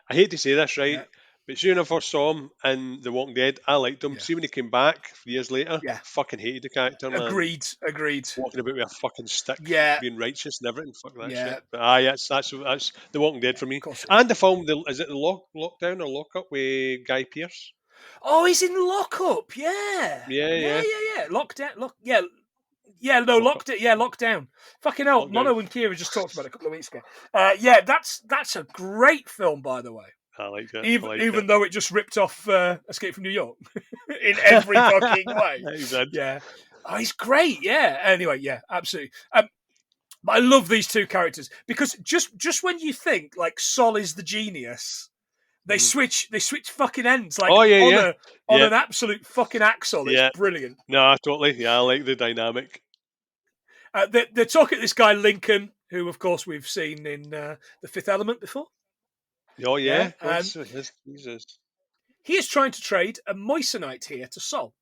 I hate to say this, right? Yeah. But soon when I first saw him in The Walking Dead, I liked him. Yeah. See when he came back years later, I fucking hated the character, man. Agreed. Walking about with a fucking stick, being righteous and everything, fuck that shit. But that's The Walking Dead for me. And the film, is it the Lockdown or Lockup with Guy Pearce? Oh, he's in Lockup, yeah. Lockdown, Lockdown. Fucking hell, Mono and Kira just talked about it a couple of weeks ago. That's a great film, by the way. I like it. Even though it just ripped off Escape from New York in every fucking way. Yeah. Oh, he's great. Yeah. Anyway, yeah, absolutely. But I love these two characters because just when you think like Sol is the genius, they switch fucking ends like on an absolute fucking axle. It's brilliant. No, totally. Yeah, I like the dynamic. They're talking to this guy Lincoln, who of course we've seen in The Fifth Element before. Oh, yeah. Jesus. He is trying to trade a moissanite here to Sol.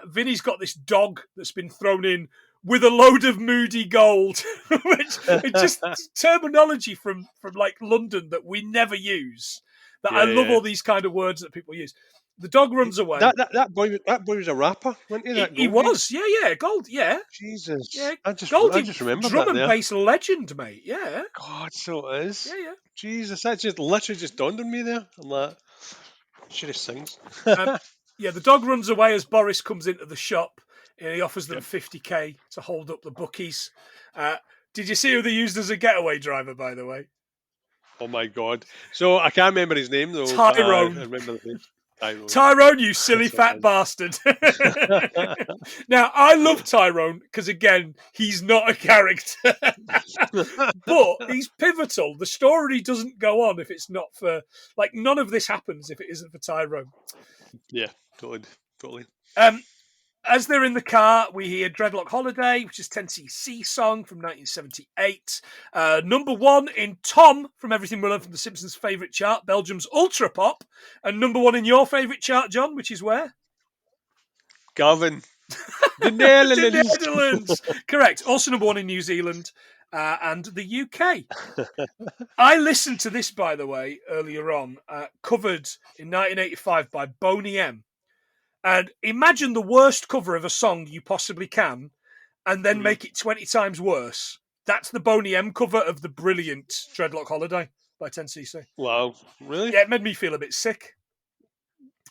Vinny's got this dog that's been thrown in with a load of moody gold, which is just terminology from like London that we never use. I love all these kind of words that people use. The dog runs away. That boy was a rapper, wasn't he? He was, Gold, yeah. Jesus. Yeah. I just remember drum that and bass legend, mate, yeah. God, so it is. Yeah. Jesus, that just literally dawned on me there. I'm like, should have sings. The dog runs away as Boris comes into the shop. and he offers them 50k to hold up the bookies. Did you see who they used as a getaway driver, by the way? Oh my God! So I can't remember his name though. Tyrone. I remember the face. Tyrone, you silly fat bastard. Now, I love Tyrone because, again, he's not a character. But he's pivotal. The story doesn't go on if it's not for... Like, none of this happens if it isn't for Tyrone. Yeah, totally. As they're in the car, we hear Dreadlock Holiday, which is 10cc song from 1978. Number 1 in Tom from Everything We Learned from The Simpsons' favourite chart, Belgium's Ultra Pop. And number 1 in your favourite chart, John, which is where? Gavin. The Netherlands. The Netherlands. Correct. Also number 1 in New Zealand and the UK. I listened to this, by the way, earlier on, covered in 1985 by Boney M. And imagine the worst cover of a song you possibly can, and then make it 20 times worse. That's the Boney M cover of the brilliant Dreadlock Holiday by 10cc. Wow, really? Yeah, it made me feel a bit sick.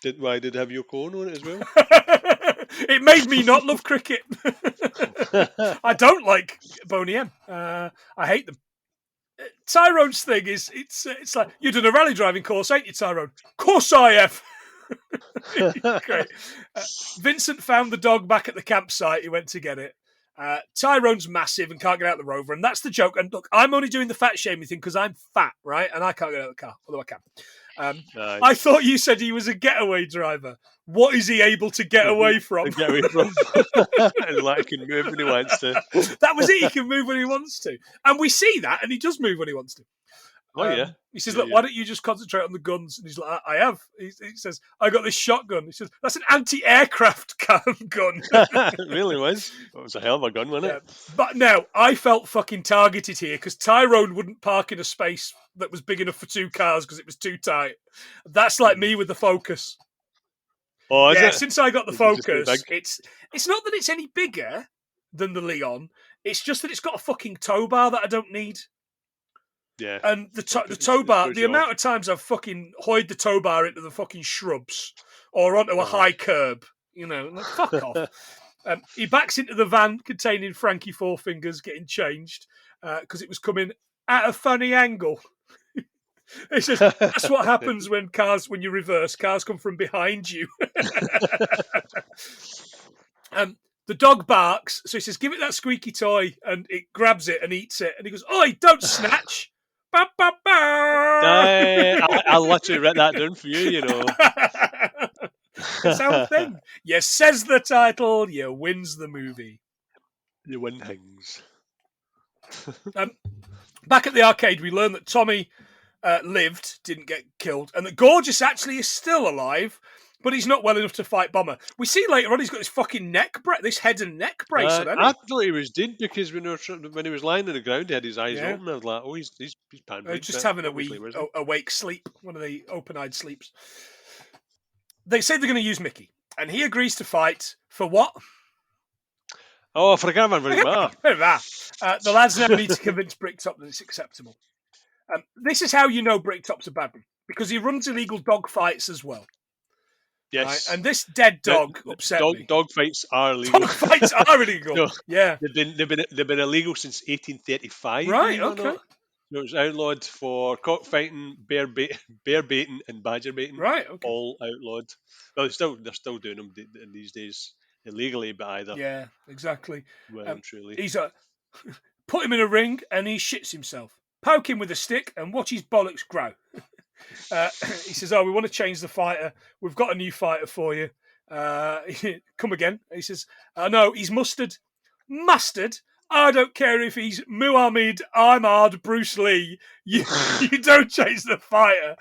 Did it have Yoko Ono on it as well? It made me not love cricket. I don't like Boney M. I hate them. Tyrone's thing is, it's like, you've done a rally driving course, ain't you, Tyrone? Course I have. Great. Vincent found the dog back at the campsite. He went to get it. Tyrone's massive and can't get out of the Rover, and that's the joke. And look, I'm only doing the fat shaming thing because I'm fat, right? And I can't get out of the car, although I can. Nice. I thought you said he was a getaway driver. What is he able to get away from? Get away from. Like he can move when he wants to. That was it. He can move when he wants to, and we see that, and he does move when he wants to. Oh, yeah. He says, look, why don't you just concentrate on the guns? And he's like, I have. He says, I got this shotgun. He says, that's an anti-aircraft gun. It really was. It was a hell of a gun, wasn't it? But now, I felt fucking targeted here because Tyrone wouldn't park in a space that was big enough for 2 cars because it was too tight. That's like me with the Focus. Oh, is it? Since I got the Focus, it's not that it's any bigger than the Leon. It's just that it's got a fucking tow bar that I don't need. Yeah. And the tow bar, the amount of times I've fucking hoyed the tow bar into the fucking shrubs or onto a high curb, like, fuck off. He backs into the van containing Franky Four Fingers getting changed because it was coming at a funny angle. He says, that's what happens when you reverse, cars come from behind you. The dog barks, so he says, give it that squeaky toy, and it grabs it and eats it. And he goes, oi, don't snatch. Ba, ba, ba. I literally wrote that down for you, It's our thing. You says the title, you wins the movie. You win things. Back at the arcade, we learn that Tommy lived, didn't get killed, and that Gorgeous actually is still alive, but he's not well enough to fight Bomber. We see later on he's got this fucking this head and neck bracelet. I thought he was dead because when he was lying on the ground, he had his eyes open. I was like, oh, he's pan. Just having a awake sleep, one of the open-eyed sleeps. They say they're going to use Mickey, and he agrees to fight for what? Oh, for a cameraman. The lads now need to convince Bricktop that it's acceptable. This is how you know Bricktop's a bad one, because he runs illegal dog fights as well. Yes. Right? And this dead dog upset me. Dog fights are illegal. Dog fights are illegal. No, yeah. They've been illegal since 1835. Right, okay. So it was outlawed for cockfighting, bear baiting, and badger baiting. Right, okay. All outlawed. Well, they're still doing them these days illegally, but either. Yeah, exactly. Well, truly. He's put him in a ring and he shits himself. Poke him with a stick and watch his bollocks grow. He says, we want to change the fighter. We've got a new fighter for you. Come again. He says, no, he's mustard. Mustard? I don't care if he's Muhammad, Ahmad, Bruce Lee. You don't change the fighter.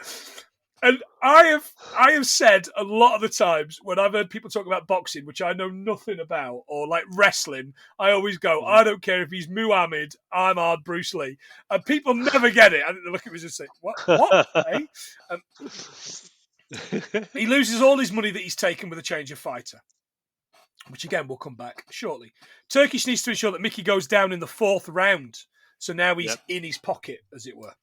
And I have said a lot of the times when I've heard people talk about boxing, which I know nothing about, or like wrestling, I always go, I don't care if he's Muhammad, Ahmad, Bruce Lee. And people never get it. I think they look at me and say, what? Eh? He loses all his money that he's taken with a change of fighter, which again will come back shortly. Turkish needs to ensure that Mickey goes down in the 4th round. So now he's in his pocket, as it were.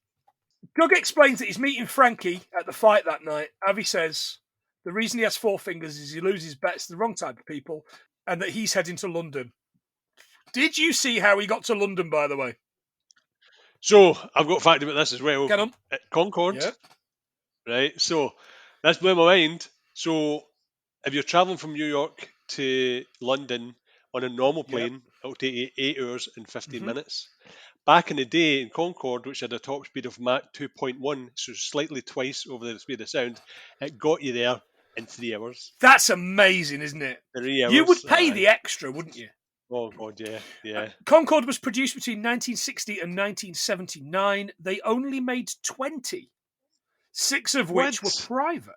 Doug explains that he's meeting Franky at the fight that night. Avi says the reason he has 4 fingers is he loses bets to the wrong type of people. and that he's heading to London. Did you see how he got to London, by the way? So I've got a fact about this as well. Get on. At Concord, Yeah. right? So that's blew my mind. So if you're traveling from New York to London on a normal plane, it'll take you 8 hours and 15 minutes. Back in the day in Concorde, which had a top speed of Mach 2.1, so slightly twice over the speed of sound, it got you there in 3 hours. That's amazing, isn't it? 3 hours. You would pay the extra, wouldn't you? Oh, God, yeah. Concorde was produced between 1960 and 1979. They only made 20, 6 of which were private.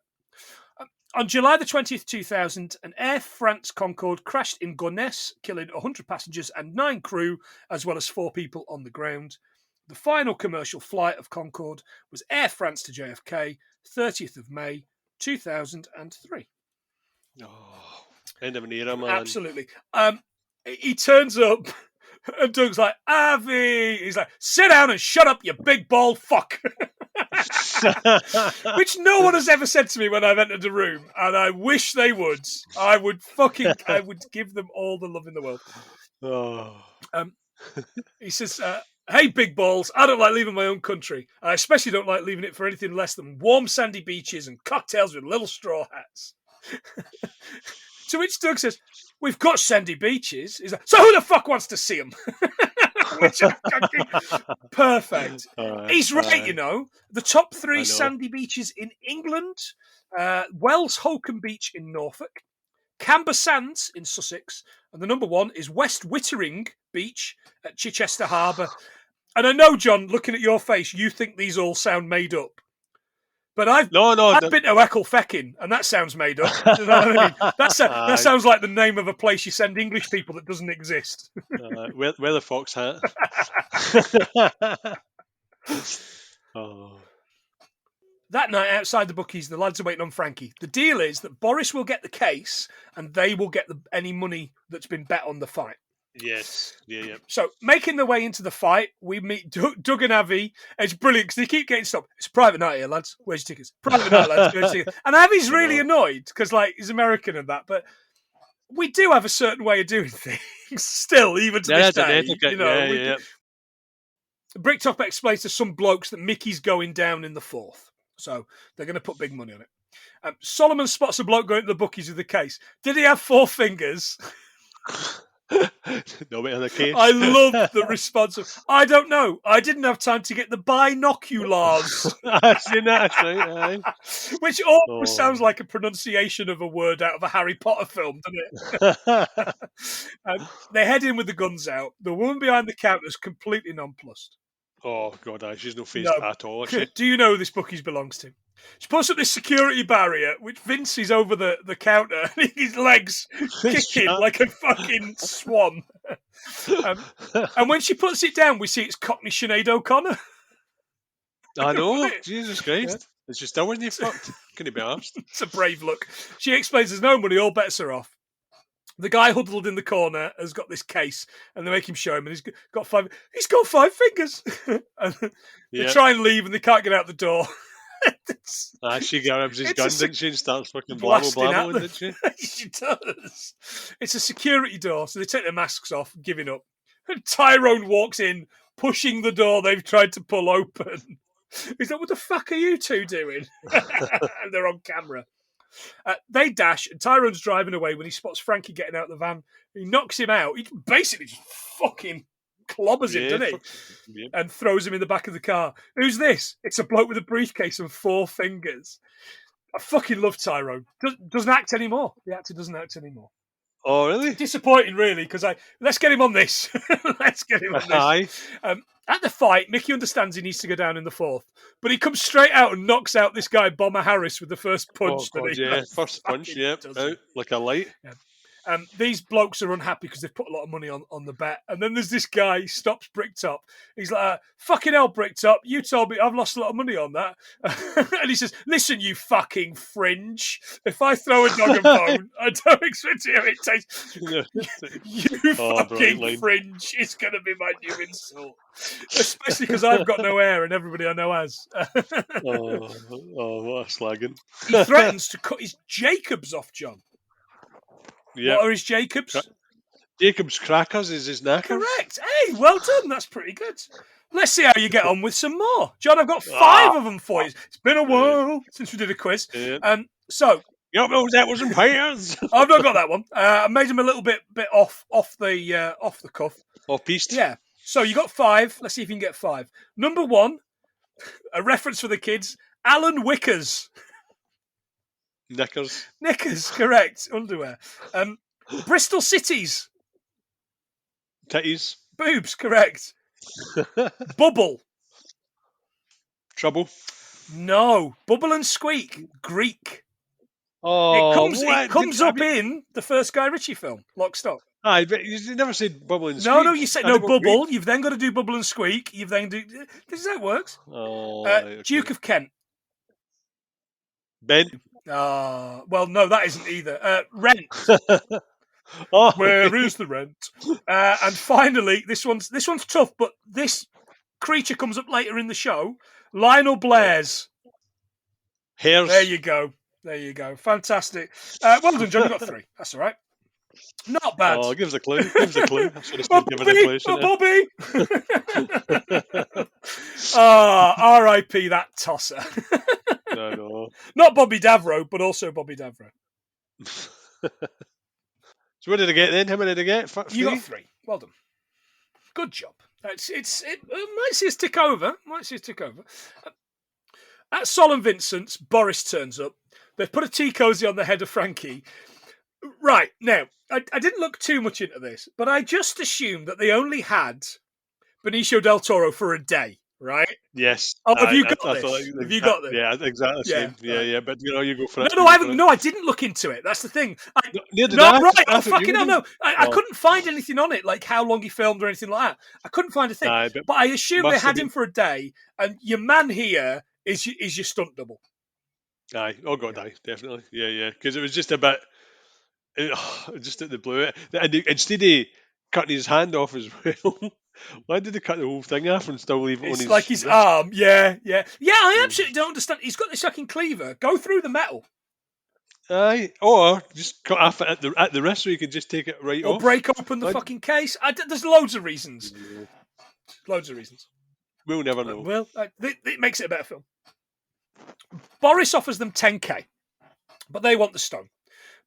On July the 20th, 2000, an Air France Concorde crashed in Gonesse, killing 100 passengers and 9 crew, as well as 4 people on the ground. The final commercial flight of Concorde was Air France to JFK, 30th of May, 2003. Oh, end of an era, man. Absolutely. He turns up, and Doug's like, Avi! He's like, sit down and shut up, you big bald fuck! Which no one has ever said to me when I've entered a room, and I wish they would. I would give them all the love in the world. Oh. He says, hey, big balls, I don't like leaving my own country. I especially don't like leaving it for anything less than warm sandy beaches and cocktails with little straw hats. To which Doug says, we've got sandy beaches. He's like, so who the fuck wants to see them? Perfect. He's right, you know. The top 3 sandy beaches in England, Wells Holcombe Beach in Norfolk, Camber Sands in Sussex, and the number 1 is West Wittering Beach at Chichester Harbour. And I know, John, looking at your face, you think these all sound made up. But I've been to Ecclefechan, and that sounds made up. You know what I mean? That sounds like the name of a place you send English people that doesn't exist. Wear the fox hat. That night outside the bookies, the lads are waiting on Franky. The deal is that Boris will get the case, and they will get any money that's been bet on the fight. Yes. Yeah. So, making their way into the fight, we meet Doug and Avi. It's brilliant because they keep getting stopped. It's a private night here, lads. Where's your tickets? Private night, lads. Where's your tickets? And Avi's really annoyed because, like, he's American and that. But we do have a certain way of doing things still, even to this day. You know, Bricktop explains to some blokes that Mickey's going down in the 4th. So, they're going to put big money on it. Solomon spots a bloke going to the bookies with the case. Did he have 4 fingers? Nobody on the case. I love the response of, I don't know. I didn't have time to get the binoculars. I've seen that, right? Which almost sounds like a pronunciation of a word out of a Harry Potter film, doesn't it? They head in with the guns out. The woman behind the counter is completely nonplussed. Oh, God, she's no face at all. Do you know who this bookies belongs to? She puts up this security barrier, which Vince is over the counter, and his legs kicking like a fucking swan. And when she puts it down, we see it's Cockney Sinead O'Connor. I know. Jesus Christ. Is she still wasn't he fucked? Can he be asked? It's a brave look. She explains there's no money, all bets are off. The guy huddled in the corner has got this case, and they make him show him, and he's got 5 fingers. And they try and leave, and they can't get out the door. She grabs his gun, didn't she, and starts fucking blabble, didn't she? She does. It's a security door, so they take their masks off, giving up. And Tyrone walks in, pushing the door they've tried to pull open. He's like, what the fuck are you two doing? And they're on camera. They dash, and Tyrone's driving away when he spots Franky getting out of the van. He knocks him out. He basically just fucking clobbers him, doesn't he? And throws him in the back of the car. Who's this? It's a bloke with a briefcase and 4 fingers. I fucking love Tyrone. Doesn't act anymore. The actor doesn't act anymore. Oh, really? Disappointing, really, because let's get him on this. Let's get him on this. At the fight, Mickey understands he needs to go down in the 4th, but he comes straight out and knocks out this guy, Bomber Harris, with the first punch. Oh, God, first punch, out like a light. Yeah. These blokes are unhappy because they've put a lot of money on the bet. And then there's this guy, stops Bricktop. He's like, fucking hell, Bricktop, you told me I've lost a lot of money on that. And he says, listen, you fucking fringe. If I throw a dog a bone, I don't expect to hear it taste. You fucking fringe is going to be my new insult. Especially because I've got no hair and everybody I know has. What a slagging. He threatens to cut his Jacobs off, John. Yeah. What are his Jacobs? Jacob's Crackers is his knackers. Correct. Hey, well done. That's pretty good. Let's see how you get on with some more. John, I've got 5 of them for you. It's been a while since we did a quiz. So... Yep, that was in pairs. I've not got that one. I made them a little bit off the cuff. Off piste. Yeah. So you got 5. Let's see if you can get 5. Number 1, a reference for the kids. Alan Wickers. Knickers, correct. Underwear. Bristol Cities. Titties. Boobs, correct. Bubble. Trouble. No. Bubble and Squeak. Greek. Oh, it comes up in the first Guy Ritchie film, Lock, Stock. Aye, but you never said Bubble and Squeak. No, you said no Bubble. You've then got to do Bubble and Squeak. You've then do. This is how it works. Oh, okay. Duke of Kent. Ben. Well, no, that isn't either. Rent. Oh, Where is the rent? And finally, this one's tough, but this creature comes up later in the show. Lionel Blair's. Hares. There you go. Fantastic. Well done, John. You got 3. That's all right. Not bad. Oh, give us a clue. I should have still given a clue. Bobby. R.I.P. that tosser. No. Not Bobby Davro, but also Bobby Davro. So what did I get then? How many did I get? 3? You got 3. Well done. Good job. It might see us tick over. At Solemn Vincent's, Boris turns up. They've put a tea cosy on the head of Franky. Right, now, I didn't look too much into this, but I just assumed that they only had Benicio del Toro for a day, right? Yes. Oh, have you got this? Have you got this? Yeah, exactly the same. Yeah, but you go for it. No, I haven't. No, I didn't look into it. That's the thing. I couldn't find anything on it, like how long he filmed or anything like that. I couldn't find a thing. But I assume they had him for a day, and your man here is your stunt double. Aye. Oh, God, aye. Definitely. Yeah. Because it was just a bit... just at the blue. And instead of cutting his hand off as well, why did they cut the whole thing off and still leave it on his... It's like his arm. Yeah. I absolutely don't understand. He's got this fucking cleaver. Go through the metal. Aye. Or just cut off it at the wrist so you can just take it right off. Or break open the fucking case. There's loads of reasons. We'll never know. Well, it makes it a better film. Boris offers them 10k, but they want the stone.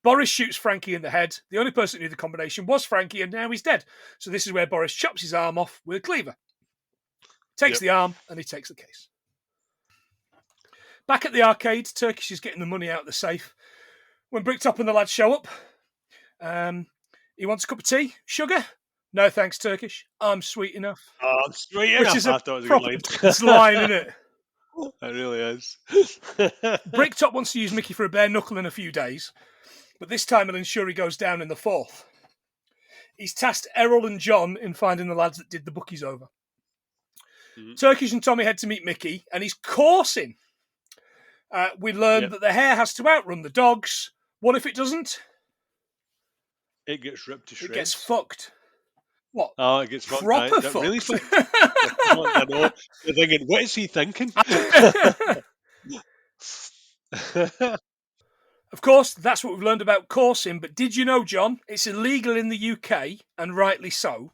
Boris shoots Franky in the head. The only person who knew the combination was Franky, and now he's dead. So this is where Boris chops his arm off with a cleaver. Takes the arm, and he takes the case. Back at the arcade, Turkish is getting the money out of the safe. When Bricktop and the lads show up, he wants a cup of tea. Sugar? No thanks, Turkish. I'm sweet enough. Oh, I'm sweet enough. Which is I thought it was a good line. It's line, isn't it? It really is. Bricktop wants to use Mickey for a bare knuckle in a few days, but this time he'll ensure he goes down in the 4th. He's tasked Errol and John in finding the lads that did the bookies over. Mm-hmm. Turkish and Tommy head to meet Mickey, and he's coursing. We learn that the hare has to outrun the dogs. What if it doesn't? It gets ripped to shreds. It gets fucked. What? Oh, it gets fucked. Proper fucked. Really fucked. I know. You're thinking, what is he thinking? Of course, that's what we've learned about coursing, but did you know, John, it's illegal in the UK, and rightly so.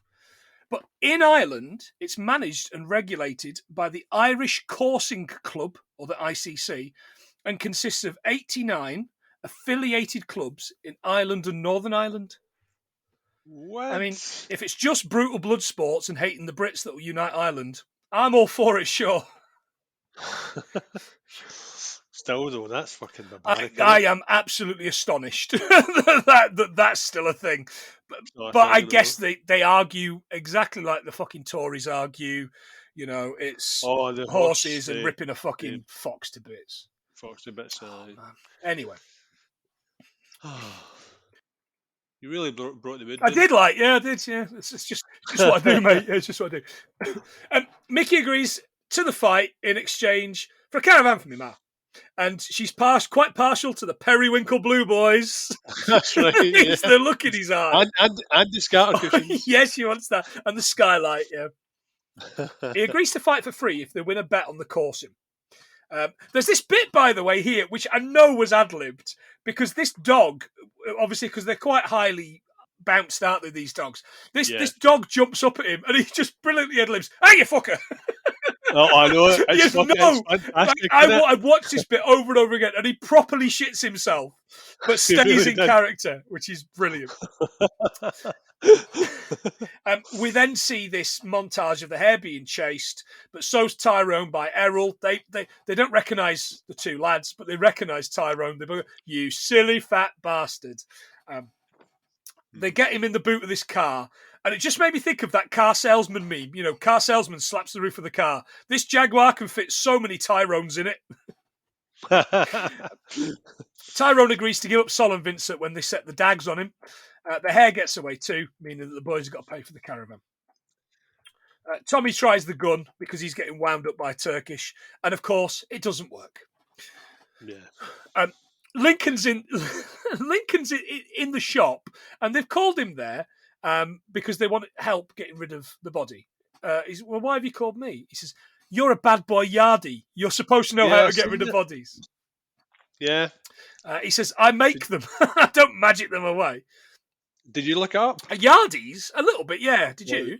But in Ireland, it's managed and regulated by the Irish Coursing Club, or the ICC, and consists of 89 affiliated clubs in Ireland and Northern Ireland. What? I mean, if it's just brutal blood sports and hating the Brits that will unite Ireland, I'm all for it, sure. Still, though, that's fucking barbaric. I am absolutely astonished that's still a thing. But I guess they argue exactly like the fucking Tories argue. You know, it's horses and ripping a fucking fox to bits. Anyway. You really brought the mood. I did, yeah. It's just what I do, mate. It's just what I do. Mickey agrees to the fight in exchange for a caravan for me, ma. And she's quite partial to the Periwinkle Blue Boys. That's right. Yeah. The look in his eye. And the scatter cushions. Yes, she wants that. And the skylight, yeah. He agrees to fight for free if they win a bet on the coursing. There's this bit, by the way, here, which I know was ad-libbed, because this dog obviously because they're quite highly bounced, aren't they, these dogs? This dog jumps up at him and he just brilliantly ad-libs, "Hey, you fucker!" Oh, I know it. It's fantastic, I've watched this bit over and over again, and he properly shits himself, but stays really in did. character, which is brilliant. We then see this montage of the hare being chased, but so's Tyrone by Errol. They don't recognise the two lads, but they recognise Tyrone. They go, "You silly fat bastard." They get him in the boot of this car, and it just made me think of that car salesman meme. You know, car salesman slaps the roof of the car. This Jaguar can fit so many Tyrones in it. Tyrone agrees to give up Sol and Vincent when they set the dags on him. The hare gets away too, meaning that the boys have got to pay for the caravan. Tommy tries the gun because he's getting wound up by Turkish, and of course, it doesn't work. Yeah. Lincoln's in the shop, and they've called him there because they want help getting rid of the body. He's, "Well, why have you called me?" He says, "You're a bad boy yardie. You're supposed to know how to get rid of bodies." Yeah. He says, "I make them. I don't magic them away." Did you look up? Yardies? A little bit, yeah. Did you?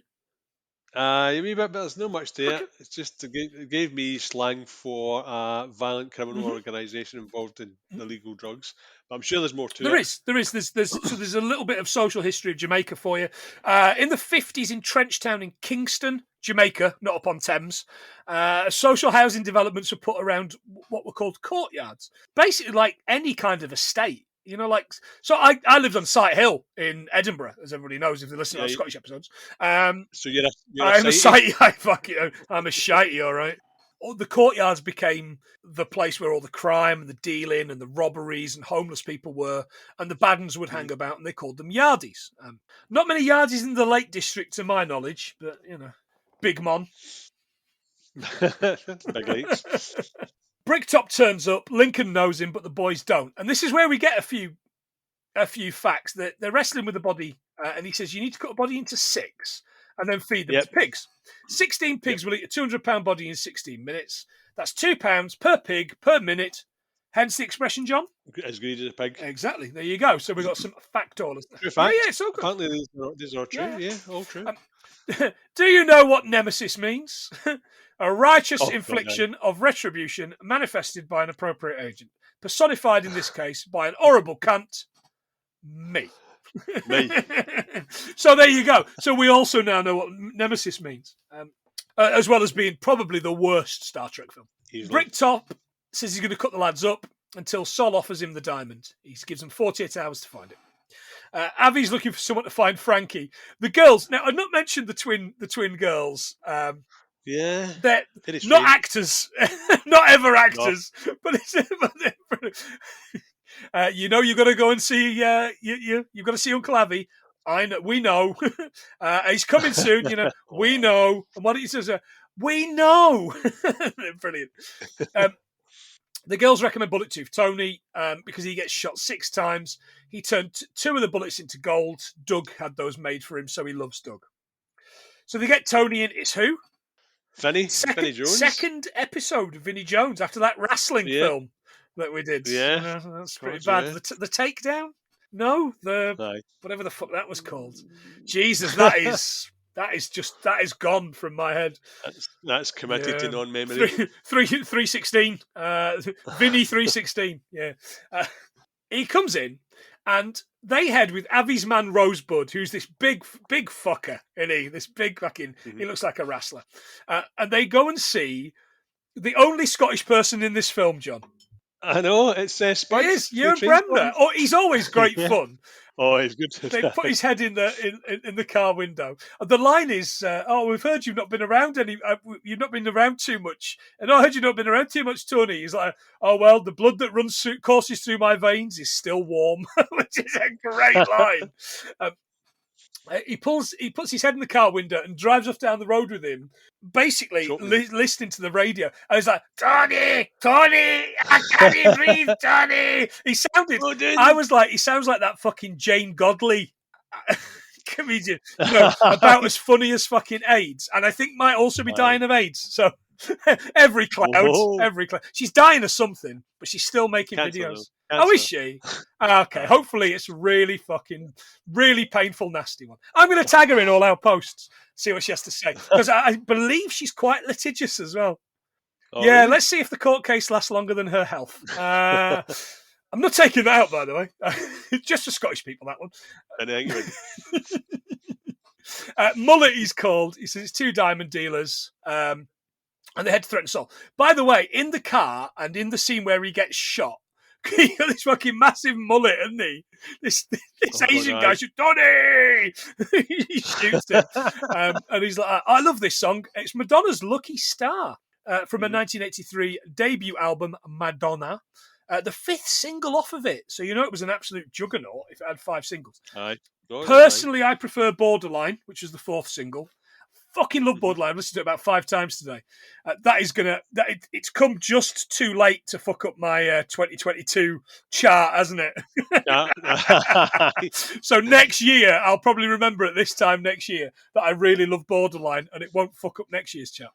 A wee bit, but there's no much to it. It's just it gave me slang for a violent criminal organisation involved in illegal drugs. But I'm sure there's more to it. There is. There's a little bit of social history of Jamaica for you. In the 50s in Trenchtown in Kingston, Jamaica, not upon Thames, social housing developments were put around what were called courtyards. Basically like any kind of estate. You know, like, so I lived on Sight Hill in Edinburgh, as everybody knows if they listen to our Scottish episodes. So you're I'm a sighty. I'm a shitey, all right. The courtyards became the place where all the crime and the dealing and the robberies and homeless people were, and the bad uns would hang about, and they called them yardies. Not many yardies in the Lake District, to my knowledge, but, you know, Big Mon. Big lakes. Bricktop turns up. Lincoln knows him, but the boys don't. And this is where we get a few facts. That they're wrestling with the body, and he says, "You need to cut a body into 6 and then feed them to pigs. 16 pigs will eat a 200-pound body in 16 minutes. That's £2 per pig per minute. Hence the expression, John. As greedy as a pig. Exactly. There you go. So we've got some factoids. True fact. Yeah, it's all good. Apparently these are true. Yeah, all true. Do you know what nemesis means? A righteous infliction of retribution manifested by an appropriate agent. Personified in this case by an horrible cunt, me. So there you go. So we also now know what nemesis means, as well as being probably the worst Star Trek film. Bricktop says he's going to cut the lads up until Sol offers him the diamond. He gives them 48 hours to find it. Avi's looking for someone to find Franky. The girls. Now I've not mentioned the twin girls. They're not actors, not ever actors, but you know, you've got to go and see. You've got to see Uncle Avi. I know. We know. He's coming soon. You know. We know. And what he says, we know. Brilliant. The girls recommend Bullet Tooth Tony because he gets shot 6 times. He turned 2 of the bullets into gold. Doug had those made for him, so he loves Doug. So they get Tony in. It's who? Vinny Jones. Second episode of Vinnie Jones after that wrestling film that we did. Yeah, that's pretty bad. Yeah. The takedown? No, whatever the fuck that was called. Jesus, that is gone from my head. That's committed to non-memory. 316. Vinny 316. Yeah. He comes in and they head with Avi's man Rosebud, who's this big fucker, isn't he? This big fucking, he looks like a wrestler. And they go and see the only Scottish person in this film, John. I know, it's Spuds. It is, Ewan Bremner. Oh, he's always great fun. Oh, he's good. They put his head in the car window. The line is, we've heard you've not been around you've not been around too much. And I heard you've not been around too much, Tony. He's like, oh, well, the blood that courses through my veins is still warm, which is a great line. He puts his head in the car window and drives off down the road with him, basically listening to the radio. And he's like, Tony, I can't breathe, Tony. He sounded, he sounds like that fucking Jane Godley comedian, about as funny as fucking AIDS. And I think might also be dying of AIDS. So every cloud. She's dying of something, but she's still making videos. Oh, is she? Okay, hopefully it's really painful, nasty one. I'm going to tag her in all our posts, see what she has to say, because I believe she's quite litigious as well. Oh, yeah, really? Let's see if the court case lasts longer than her health. I'm not taking that out, by the way. Just for Scottish people, that one. Mullet, he's called. He says it's 2 diamond dealers, and they head to threaten Sol. By the way, in the car and in the scene where he gets shot, he got this fucking massive mullet, hasn't he? This Asian guy shoots, Donny! He shoots him. And he's like, I love this song. It's Madonna's Lucky Star from her 1983 debut album, Madonna. The 5th single off of it. So you know it was an absolute juggernaut if it had 5 singles. Personally, I prefer Borderline, which is the 4th single. Fucking love Borderline. I've listened to it about 5 times today. It's come just too late to fuck up my 2022 chart, hasn't it? So next year, I'll probably remember at this time next year that I really love Borderline, and it won't fuck up next year's chart.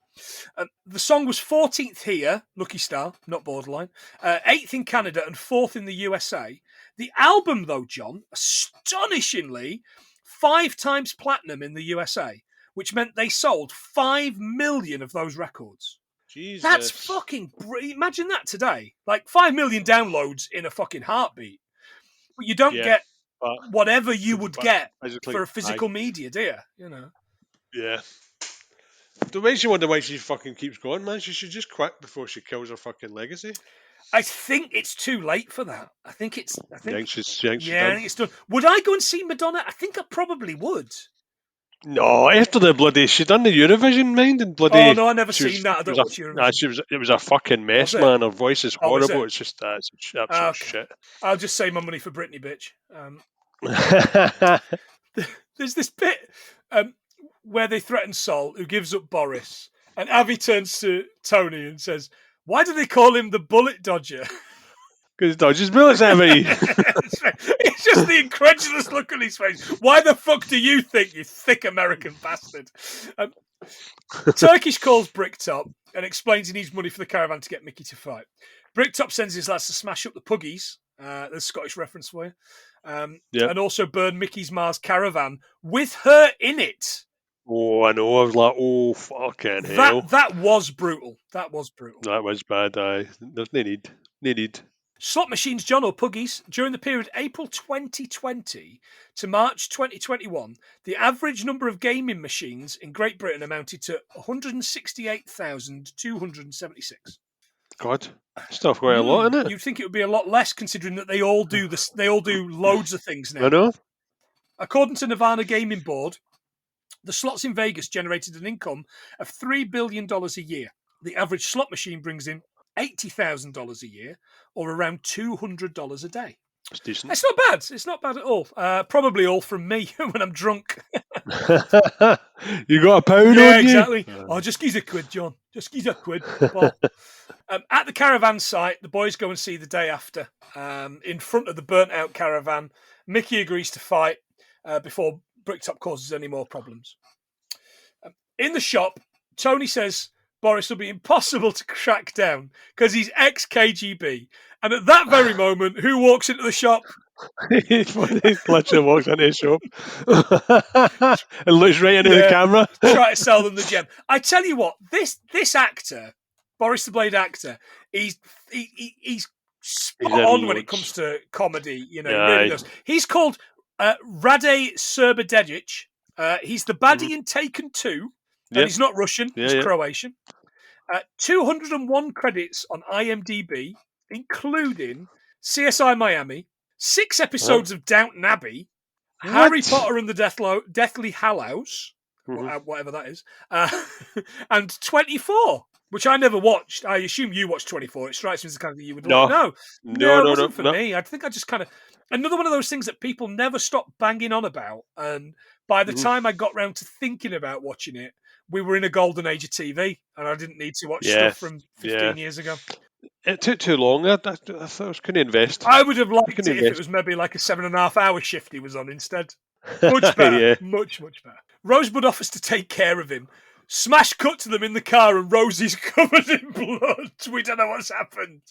The song was 14th here, Lucky Star, not Borderline, 8th in Canada and 4th in the USA. The album, though, John, astonishingly, 5 times platinum in the USA, which meant they sold 5 million of those records. Jesus. That's fucking... Imagine that today. Like, 5 million downloads in a fucking heartbeat. But you don't get whatever you would get for a physical media, do you? You know? Yeah. It makes you wonder why she fucking keeps going, man. She should just quit before she kills her fucking legacy. I think it's too late for that. I think it's done. I think it's done. Would I go and see Madonna? I think I probably would. No, after the bloody... She done the Eurovision, mind? And bloody... Oh, no, I never seen that. I don't watch Eurovision. It was a fucking mess, man. Her voice is horrible. It's just it's absolute shit. I'll just save my money for Britney, bitch. There's this bit where they threaten Sol, who gives up Boris. And Avi turns to Tony and says, why do they call him the bullet dodger? Because he dodges bullets, Avi. It's just the incredulous look on his face. Why the fuck do you think, you thick American bastard? Turkish calls Bricktop and explains he needs money for the caravan to get Mickey to fight. Bricktop sends his lads to smash up the Puggies. There's a Scottish reference for you. And also burn Mickey's Mars caravan with her in it. Oh, I know. I was like, oh, fucking hell. That was brutal. That was bad, aye. There's no need. Slot machines, John, or Puggies, during the period April 2020 to March 2021, the average number of gaming machines in Great Britain amounted to 168,276. God, stuff quite a lot, isn't it? You'd think it would be a lot less, considering that they all do this. They all do loads of things now. I know. According to Nirvana Gaming Board, the slots in Vegas generated an income of $3 billion a year. The average slot machine brings in $80,000 a year, or around $200 a day. It's decent. It's not bad. It's not bad at all. Probably all from me when I'm drunk. You got a pound on you? Yeah, exactly. Oh, just give us a quid, John. Just give us a quid. Well, at the caravan site, the boys go and see the day after. In front of the burnt-out caravan, Mickey agrees to fight before Bricktop causes any more problems. In the shop, Tony says Boris will be impossible to track down because he's ex-KGB. And at that very moment, who walks into the shop? He literally walks into the shop and looks right into the camera. Try to sell them the gem. I tell you what, this actor, Boris the Blade actor, he's spot on when it comes to comedy. You know, he really does. He's called Rade Šerbedžija. He's the baddie in Taken 2. And he's not Russian, he's Croatian. 201 credits on IMDb, including CSI Miami, 6 episodes of Downton Abbey, Harry Potter and the Deathly Hallows, whatever that is, and 24, which I never watched. I assume you watched 24. It strikes me as the kind of thing you would like. No, it wasn't for me. I think I just kind of... Another one of those things that people never stop banging on about. And by the time I got round to thinking about watching it, we were in a golden age of TV, and I didn't need to watch stuff from 15 years ago. It took too long. I thought I was going to invest. I would have liked it if it was maybe like a 7.5-hour shift he was on instead. Much better. Much better. Rosebud offers to take care of him, Smash cut to them in the car, and Rosie's covered in blood. We don't know what's happened.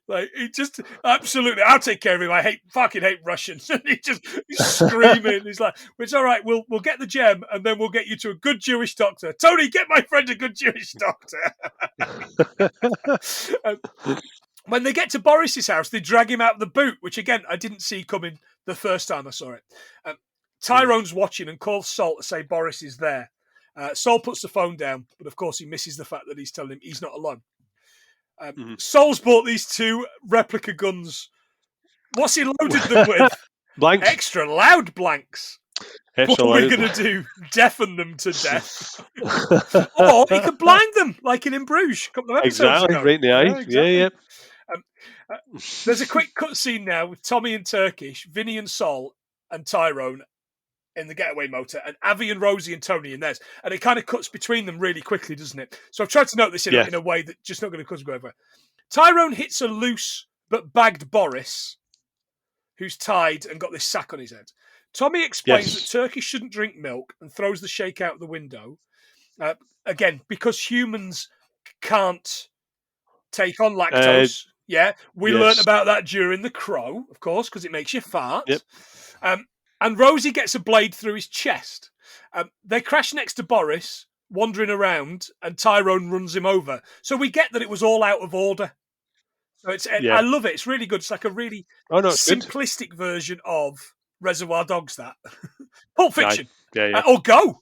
Like, he just absolutely, I'll take care of him. I fucking hate Russians. And he's screaming. He's like, it's all right. We'll get the gem, and then we'll get you to a good Jewish doctor. Tony, get my friend a good Jewish doctor. When they get to Boris's house, they drag him out of the boot, which again I didn't see coming the first time I saw it. Tyrone's watching and calls Sol to say Boris is there. Sol puts the phone down, but of course he misses the fact that he's telling him he's not alone. Sol's bought these 2 replica guns. What's he loaded them with? Blanks. Extra loud blanks. What are we going to do? Deafen them to death? Or he could blind them, like in Bruges. Exactly, right in the eye. Yeah, exactly. Yeah. There's a quick cut scene now with Tommy and Turkish, Vinny and Sol, and Tyrone in the getaway motor, and Avi and Rosie and Tony in theirs. And it kind of cuts between them really quickly, doesn't it? So I've tried to note this in a way that just not going to cut go over. Tyrone hits a loose but bagged Boris, who's tied and got this sack on his head. Tommy explains that Turkey shouldn't drink milk and throws the shake out the window. Again, because humans can't take on lactose. We learnt about that during The Crow, of course, because it makes you fart. Yep. And Rosie gets a blade through his chest. They crash next to Boris, wandering around, and Tyrone runs him over. So we get that it was all out of order. So I love it. It's really good. It's like a really simplistic version of Reservoir Dogs, that. Pulp Fiction. Yeah. Or Go.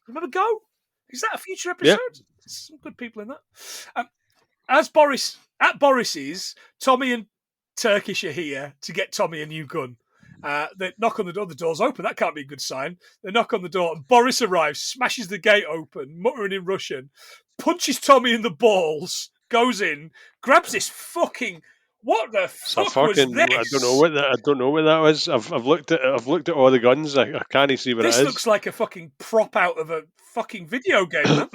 Remember Go? Is that a future episode? Yeah. There's some good people in that. At Boris's, Tommy and Turkish are here to get Tommy a new gun. They knock on the door. The door's open. That can't be a good sign. They knock on the door, and Boris arrives, smashes the gate open, muttering in Russian, punches Tommy in the balls, goes in, grabs this fucking. What the fuck was this? I don't know what that was. I've looked at all the guns. I can't see what it is. This looks like a fucking prop out of a fucking video game. Man.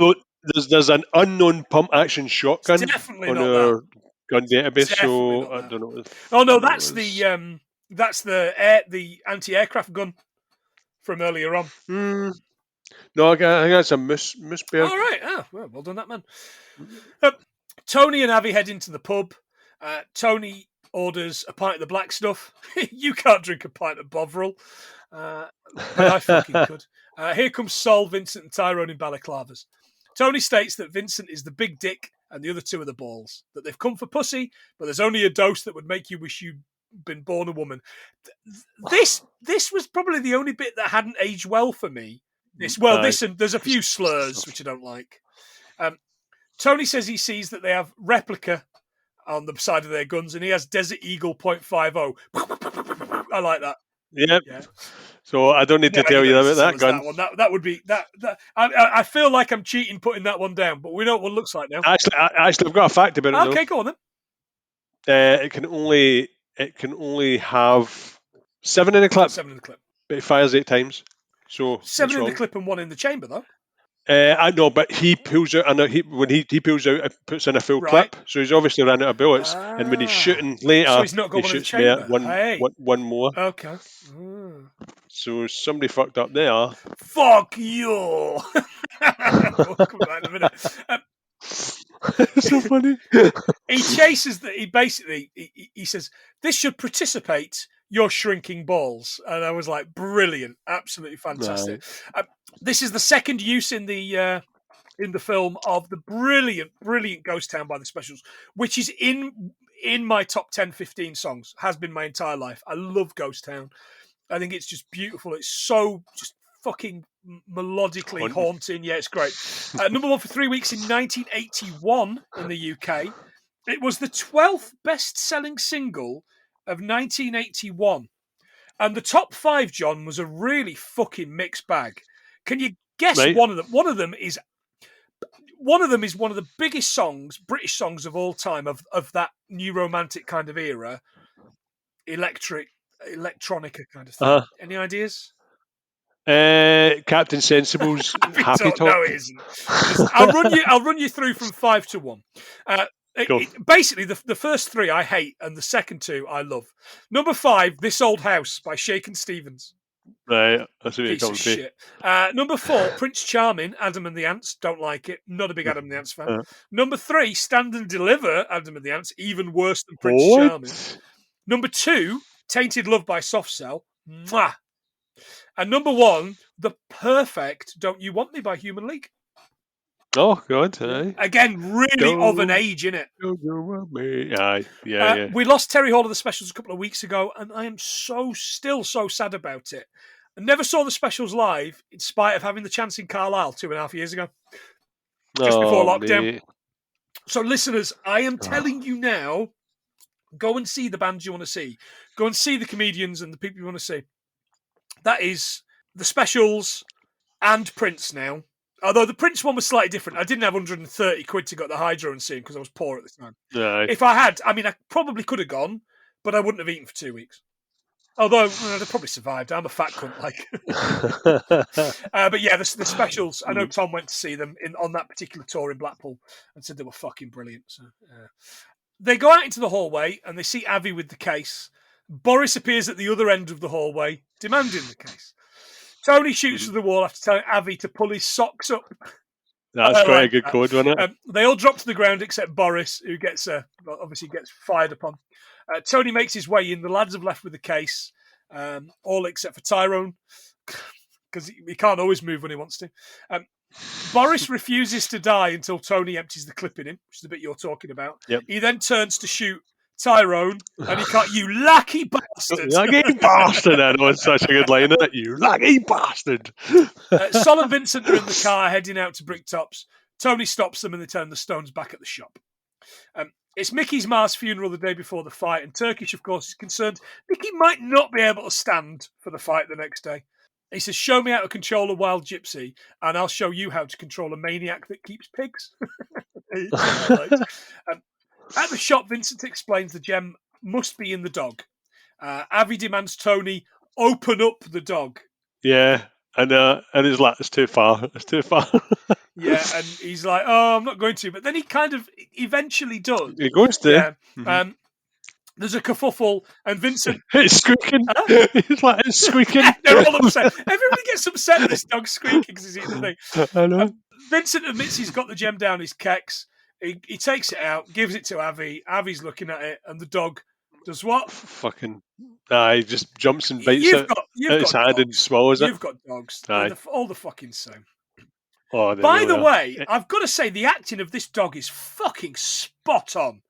There's an unknown pump action shotgun on our gun database. So I don't know. Oh no, that's the anti-aircraft gun from earlier on. No, I think that's a moose bear. All right. Well done, that man. Tony and Avi head into the pub. Tony orders a pint of the black stuff. You can't drink a pint of Bovril. But I fucking could. Here comes Sol, Vincent, and Tyrone in balaclavas. Tony states that Vincent is the big dick and the other 2 are the balls. That they've come for pussy, but there's only a dose that would make you wish you'd been born a woman. This was probably the only bit that hadn't aged well for me. This and there's a few slurs which I don't like. Tony says he sees that they have replica on the side of their guns, and he has Desert Eagle .50. I like that. Yep. Yeah. So I don't need to tell you about that gun. That would be that. I feel like I'm cheating putting that one down, but we know what one looks like now. Actually, I've got a fact about it. Okay, go on then. It can only have 7 in the clip. 7 in the clip. But it fires 8 times. So 7 in the clip and 1 in the chamber, though. I know, but he pulls out, and when he pulls out, it puts in a full clip. So he's obviously ran out of bullets. And when he's shooting later, so he's not got he one shoots in the chamber. one more. Okay. So somebody fucked up there. Fuck you! We'll come back in a minute. It's so funny. He chases that. He says, "This should participate your shrinking balls," and I was like, "Brilliant, absolutely fantastic." Right. This is the second use in the film of the brilliant Ghost Town by the Specials, which is in my top 10, 15 songs. Has been my entire life. I love Ghost Town. I think it's just beautiful. It's so just fucking melodically haunting. Yeah, it's great. Number 1 for 3 weeks in 1981 in the UK. It was the 12th best-selling single of 1981. And the top 5, John, was a really fucking mixed bag. Can you guess one of them? One of them is one of the biggest songs, British songs of all time, of that new romantic kind of era, electronica kind of thing. Any ideas? Captain Sensible's Happy Talk. No, it isn't. I'll run you through from 5 to 1. Basically, the first 3 I hate, and the second 2 I love. Number 5, This Old House by Shakin' Stevens. Right, that's what you're Piece of coming to. shit. Number 4, Prince Charming, Adam and the Ants. Don't like it. Not a big Adam and the Ants fan. Number 3, Stand and Deliver, Adam and the Ants. Even worse than Prince Charming. Number 2, Tainted Love by Soft Cell. Mwah. And number 1, the perfect Don't You Want Me by Human League. Oh, God. Aye. Again, really of an age, innit? Don't you want me? Aye, yeah. We lost Terry Hall of the Specials a couple of weeks ago, and I am still so sad about it. I never saw the Specials live, in spite of having the chance in Carlisle 2.5 years ago, just before lockdown. Mate. So, listeners, I am telling you now, go and see the bands you want to see. Go and see the comedians and the people you want to see. That is the Specials and Prince now. Although the Prince one was slightly different. I didn't have 130 quid to go to the Hydro and see him because I was poor at the time. Aye. If I had, I mean, I probably could have gone, but I wouldn't have eaten for 2 weeks. Although they'd probably survived. I'm a fat cunt, like. But yeah, the Specials. I know Tom went to see them on that particular tour in Blackpool and said they were fucking brilliant. So, they go out into the hallway and they see Avi with the case. Boris appears at the other end of the hallway, demanding the case. Tony shoots through the wall after telling Avi to pull his socks up. That's quite a good code, wasn't it? They all drop to the ground except Boris, who obviously gets fired upon. Tony makes his way in. The lads have left with the case, all except for Tyrone, because he can't always move when he wants to. Boris refuses to die until Tony empties the clip in him, which is the bit you're talking about. Yep. He then turns to shoot Tyrone, and he can't. You lucky bastard! Lucky bastard! I know it's such a good line, isn't it? You lucky bastard! Sol and Vincent are in the car heading out to Bricktops. Tony stops them and they turn the Stones back at the shop. It's Mickey's Ma's funeral the day before the fight, and Turkish, of course, is concerned Mickey might not be able to stand for the fight the next day. He says, "Show me how to control a wild gypsy, and I'll show you how to control a maniac that keeps pigs." At the shop, Vincent explains the gem must be in the dog. Avi demands Tony open up the dog. Yeah, and he's like, "It's too far. It's too far." Yeah, and he's like, "Oh, I'm not going to," but then he kind of eventually does. He goes to. Yeah. Mm-hmm. There's a kerfuffle, and Vincent... It's squeaking. He's like, it's squeaking. They're all upset. Everybody gets upset at this dog squeaking because he's eating the thing. I know. Vincent admits he's got the gem down his keks. He takes it out, gives it to Avi. Avi's looking at it, and the dog does what? Fucking... he just jumps and bites it at his hand and swallows it. You've got dogs. Aye. All the fucking same. Oh, By the way, I've got to say, the acting of this dog is fucking spot on.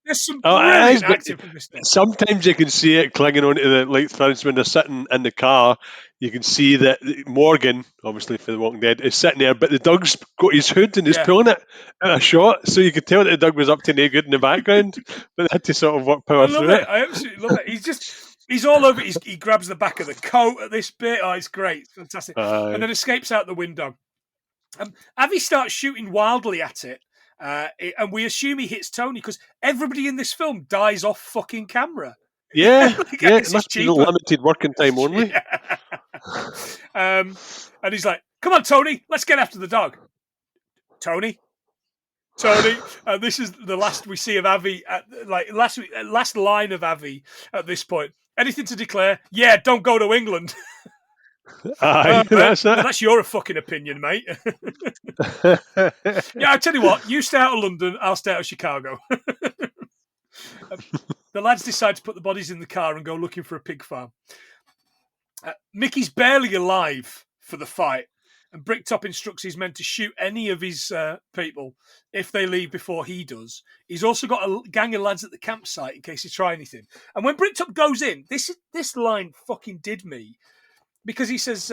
There's some brilliant acting from this dog. Sometimes you can see it clinging onto the, like, for instance, when they're sitting in the car, you can see that Morgan, obviously for The Walking Dead, is sitting there, but the dog's got his hood and he's pulling it at a shot, so you could tell that the dog was up to no good in the background, but they had to sort of work power through it. I absolutely love it. He's all over it. He grabs the back of the coat at this bit. Oh, it's great. It's fantastic. And then escapes out the window. Avi starts shooting wildly at it. And we assume he hits Tony because everybody in this film dies off fucking camera. Yeah, it must be limited working time only. Yeah. And he's like, "Come on, Tony, let's get after the dog." Tony. And this is the last we see of Avi. Last line of Avi at this point. Anything to declare? Yeah, don't go to England. That's your fucking opinion, mate. Yeah, I tell you what, you stay out of London, I'll stay out of Chicago. The lads decide to put the bodies in the car and go looking for a pig farm. Mickey's barely alive for the fight, and Bricktop instructs his men to shoot any of his people if they leave before he does. He's also got a gang of lads at the campsite in case they try anything. And when Bricktop goes in, this line fucking did me. Because he says,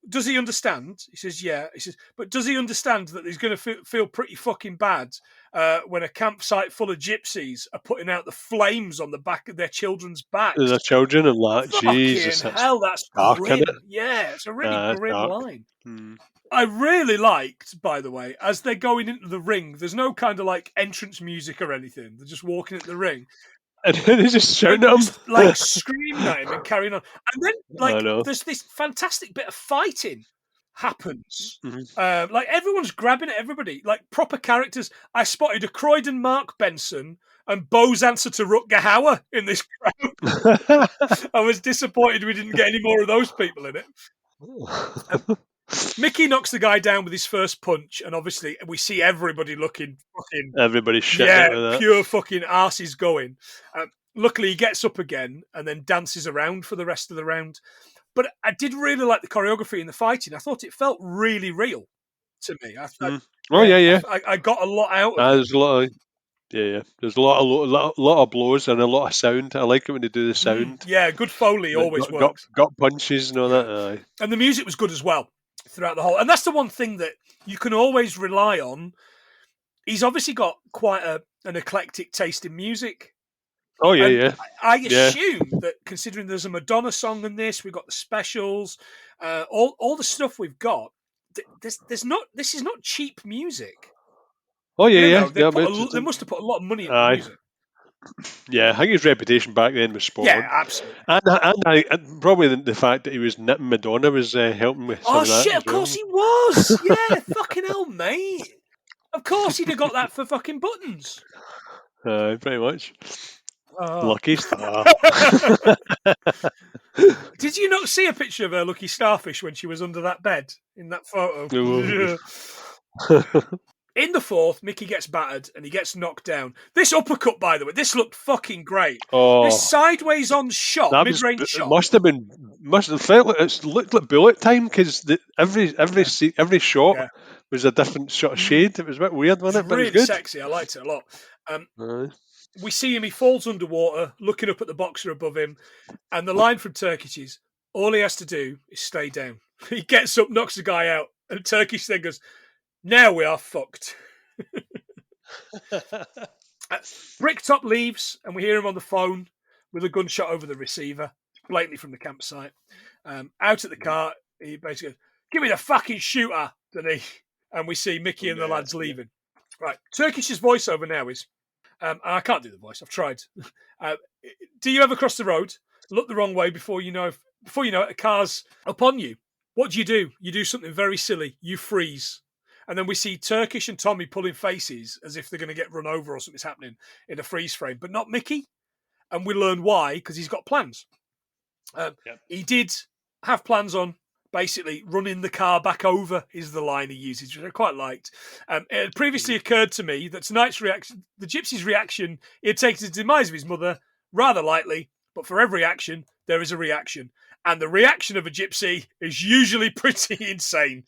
does he understand? He says, yeah. He says, but does he understand that he's going to feel pretty fucking bad when a campsite full of gypsies are putting out the flames on the back of their children's backs? Their children and like, Jesus, hell, that's dark, grim. isn't it? Yeah, it's a really grim line. Hmm. I really liked, by the way, as they're going into the ring, there's no kind of like entrance music or anything. They're just walking into the ring. And then they just shouting at him. Like screaming at him and carrying on. And then there's this fantastic bit of fighting happens. Mm-hmm. Everyone's grabbing at everybody. Like proper characters. I spotted a Croydon Mark Benson, and Bo's answer to Rutger Hauer in this crowd. I was disappointed we didn't get any more of those people in it. Mickey knocks the guy down with his first punch, and obviously we see everybody looking fucking... Everybody's shit out with that. Pure fucking arse is going. Luckily, he gets up again and then dances around for the rest of the round. But I did really like the choreography and the fighting. I thought it felt really real to me. I got a lot out of it. There's a lot of... Yeah. There's a lot of blows and a lot of sound. I like it when they do the sound. Yeah, good Foley always works. Got punches and all that. Aye. And the music was good as well throughout the whole. And that's the one thing that you can always rely on. He's obviously got quite an eclectic taste in music. Oh, yeah. I assume that considering there's a Madonna song in this, we've got the specials, all the stuff we've got, this is not cheap music. Oh, yeah. They must have put a lot of money into the music. Yeah, I think his reputation back then was spot on. Yeah, absolutely. And probably the fact that he was nipping Madonna was helping with some of that. Oh, shit, of course he was. Yeah, fucking hell, mate. Of course he'd have got that for fucking buttons. Pretty much. Lucky Star. Did you not see a picture of her Lucky Starfish when she was under that bed in that photo? In the fourth, Mickey gets battered and he gets knocked down. This uppercut, by the way, this looked fucking great. Oh, this sideways on shot, mid-range shot. Must have felt like it looked like bullet time because every shot was a different shot of shade. It was a bit weird, wasn't it? But really it was good. Sexy. I liked it a lot. We see him, he falls underwater, looking up at the boxer above him, and the line from Turkish is, all he has to do is stay down. He gets up, knocks the guy out, and Turkish then goes, now we are fucked. Bricktop leaves, and we hear him on the phone with a gunshot over the receiver, blatantly from the campsite. Out at the car, he basically goes, give me the fucking shooter, doesn't he? And we see Mickey and the lads leaving. Right, Turkish's voiceover now is, and I can't do the voice. I've tried. Do you ever cross the road, look the wrong way before you know it, a car's upon you? What do? You do something very silly. You freeze. And then we see Turkish and Tommy pulling faces as if they're going to get run over or something's happening in a freeze frame, but not Mickey. And we learn why, because he's got plans. He did have plans on basically running the car back over, is the line he uses, which I quite liked. It had previously occurred to me that tonight's reaction, the gypsy's reaction, he'd taken the demise of his mother rather lightly, but for every action, there is a reaction. And the reaction of a gypsy is usually pretty insane.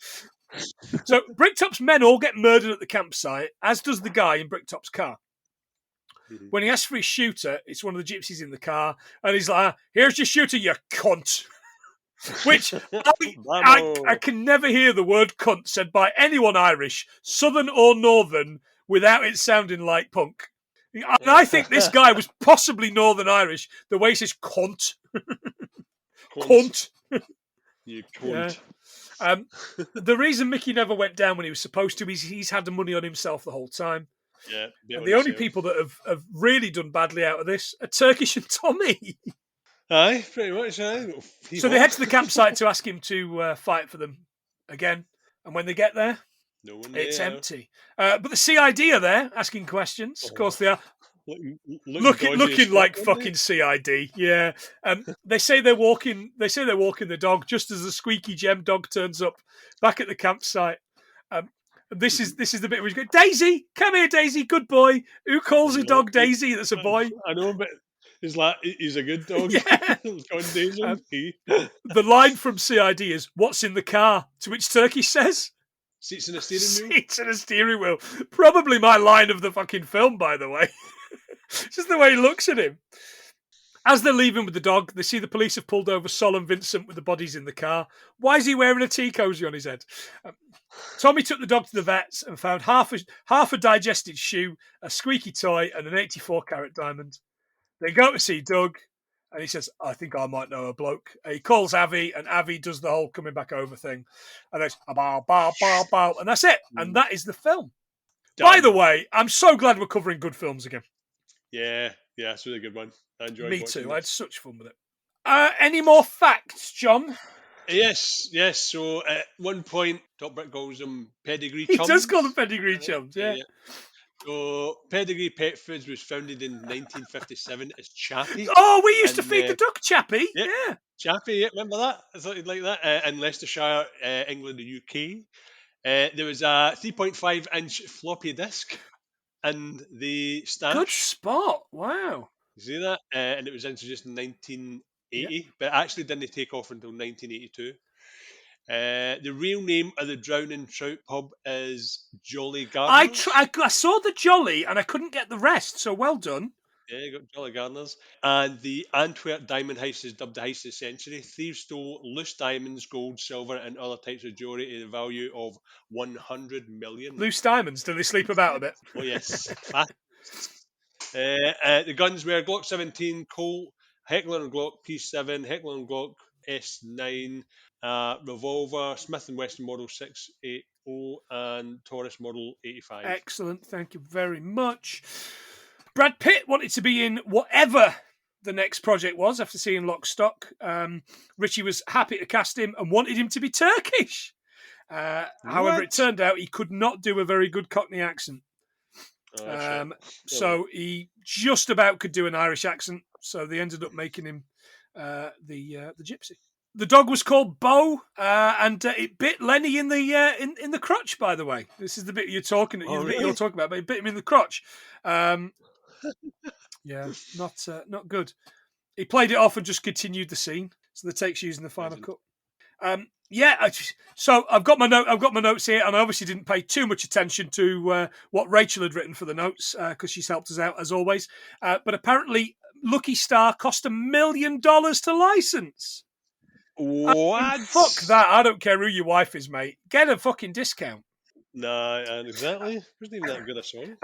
So Bricktop's men all get murdered at the campsite, as does the guy in Bricktop's car. When he asks for his shooter, it's one of the gypsies in the car, and he's like, here's your shooter, you cunt. Which I can never hear the word cunt said by anyone Irish, Southern or Northern, without it sounding like punk. And I think this guy was possibly Northern Irish, the way he says cunt. Cunt. You cunt. Yeah. The reason Mickey never went down when he was supposed to is he's had the money on himself the whole time. Yeah, and the only people that have really done badly out of this are Turkish and Tommy. Aye, pretty much. Aye. So they head to the campsite to ask him to fight for them again. And when they get there, no one it's empty. But the CID are there asking questions. Of course they are. Looking like fucking CID. Yeah. They say they're walking the dog just as the squeaky gem dog turns up back at the campsite. This is the bit where you go, Daisy, come here, Daisy, good boy. Who calls a dog Daisy? That's a boy. I know, but he's a good dog. Yeah. Daisy. The line from CID is, "What's in the car?" To which Turkey says, "Seats in a steering wheel." Seats in a steering wheel. Probably my line of the fucking film, by the way. Just the way he looks at him. As they're leaving with the dog, they see the police have pulled over Sol and Vincent with the bodies in the car. Why is he wearing a tea cozy on his head? Tommy took the dog to the vets and found half a digested shoe, a squeaky toy, and an 84-carat diamond. They go to see Doug, and he says, I think I might know a bloke. He calls Avi, and Avi does the whole coming back over thing. And it's bow, bow, bow, bow, and that's it. And that is the film. Done. By the way, I'm so glad we're covering good films again. Yeah, it's a really good one. I enjoyed Me too. It. I had such fun with it. Any more facts, John? Yes. So at one point, Top Brick calls them pedigree chums. He does call them pedigree chums, yeah. So, Pedigree Pet Foods was founded in 1957 as Chappie. Oh, we used to And, feed the duck, Chappie. yeah, Yeah. Chappie, yeah, remember that? Something like that. In Leicestershire, England, the UK. There was a 3.5-inch floppy disk in the Good stash. spot. Wow. You see that? And it was introduced in 1980, Yeah. but it actually didn't take off until 1982. The real name of the Drowning Trout pub is Jolly Gardeners. I saw the Jolly and I couldn't get the rest, so well done. Yeah, you got Jolly Gardeners. And the Antwerp Diamond Heist is dubbed the heist of the century. Thieves stole loose diamonds, gold, silver, and other types of jewellery to the value of 100 million. Loose diamonds, do they sleep about a bit? Oh, yes. Fast. The guns were Glock 17, Colt, Heckler and Glock P7, Heckler and Glock S9, revolver, Smith & Wesson Model 680, and Taurus Model 85. Excellent. Thank you very much. Brad Pitt wanted to be in whatever the next project was after seeing Lock, Stock. Richie was happy to cast him and wanted him to be Turkish. However, it turned out he could not do a very good Cockney accent. So he just about could do an Irish accent. So they ended up making him the gypsy. The dog was called Bo, and it bit Lennie in the crotch. By the way, this is the bit you're talking. You're talking about, but it bit him in the crotch. Yeah, not good. He played it off and just continued the scene. So the take's using the final cut. So I've got my notes here, and I obviously didn't pay too much attention to what Rachel had written for the notes because she's helped us out as always. But apparently, Lucky Star cost $1 million to license. What? I mean, fuck that! I don't care who your wife is, mate. Get a fucking discount. Nah, exactly. It wasn't even that good a song.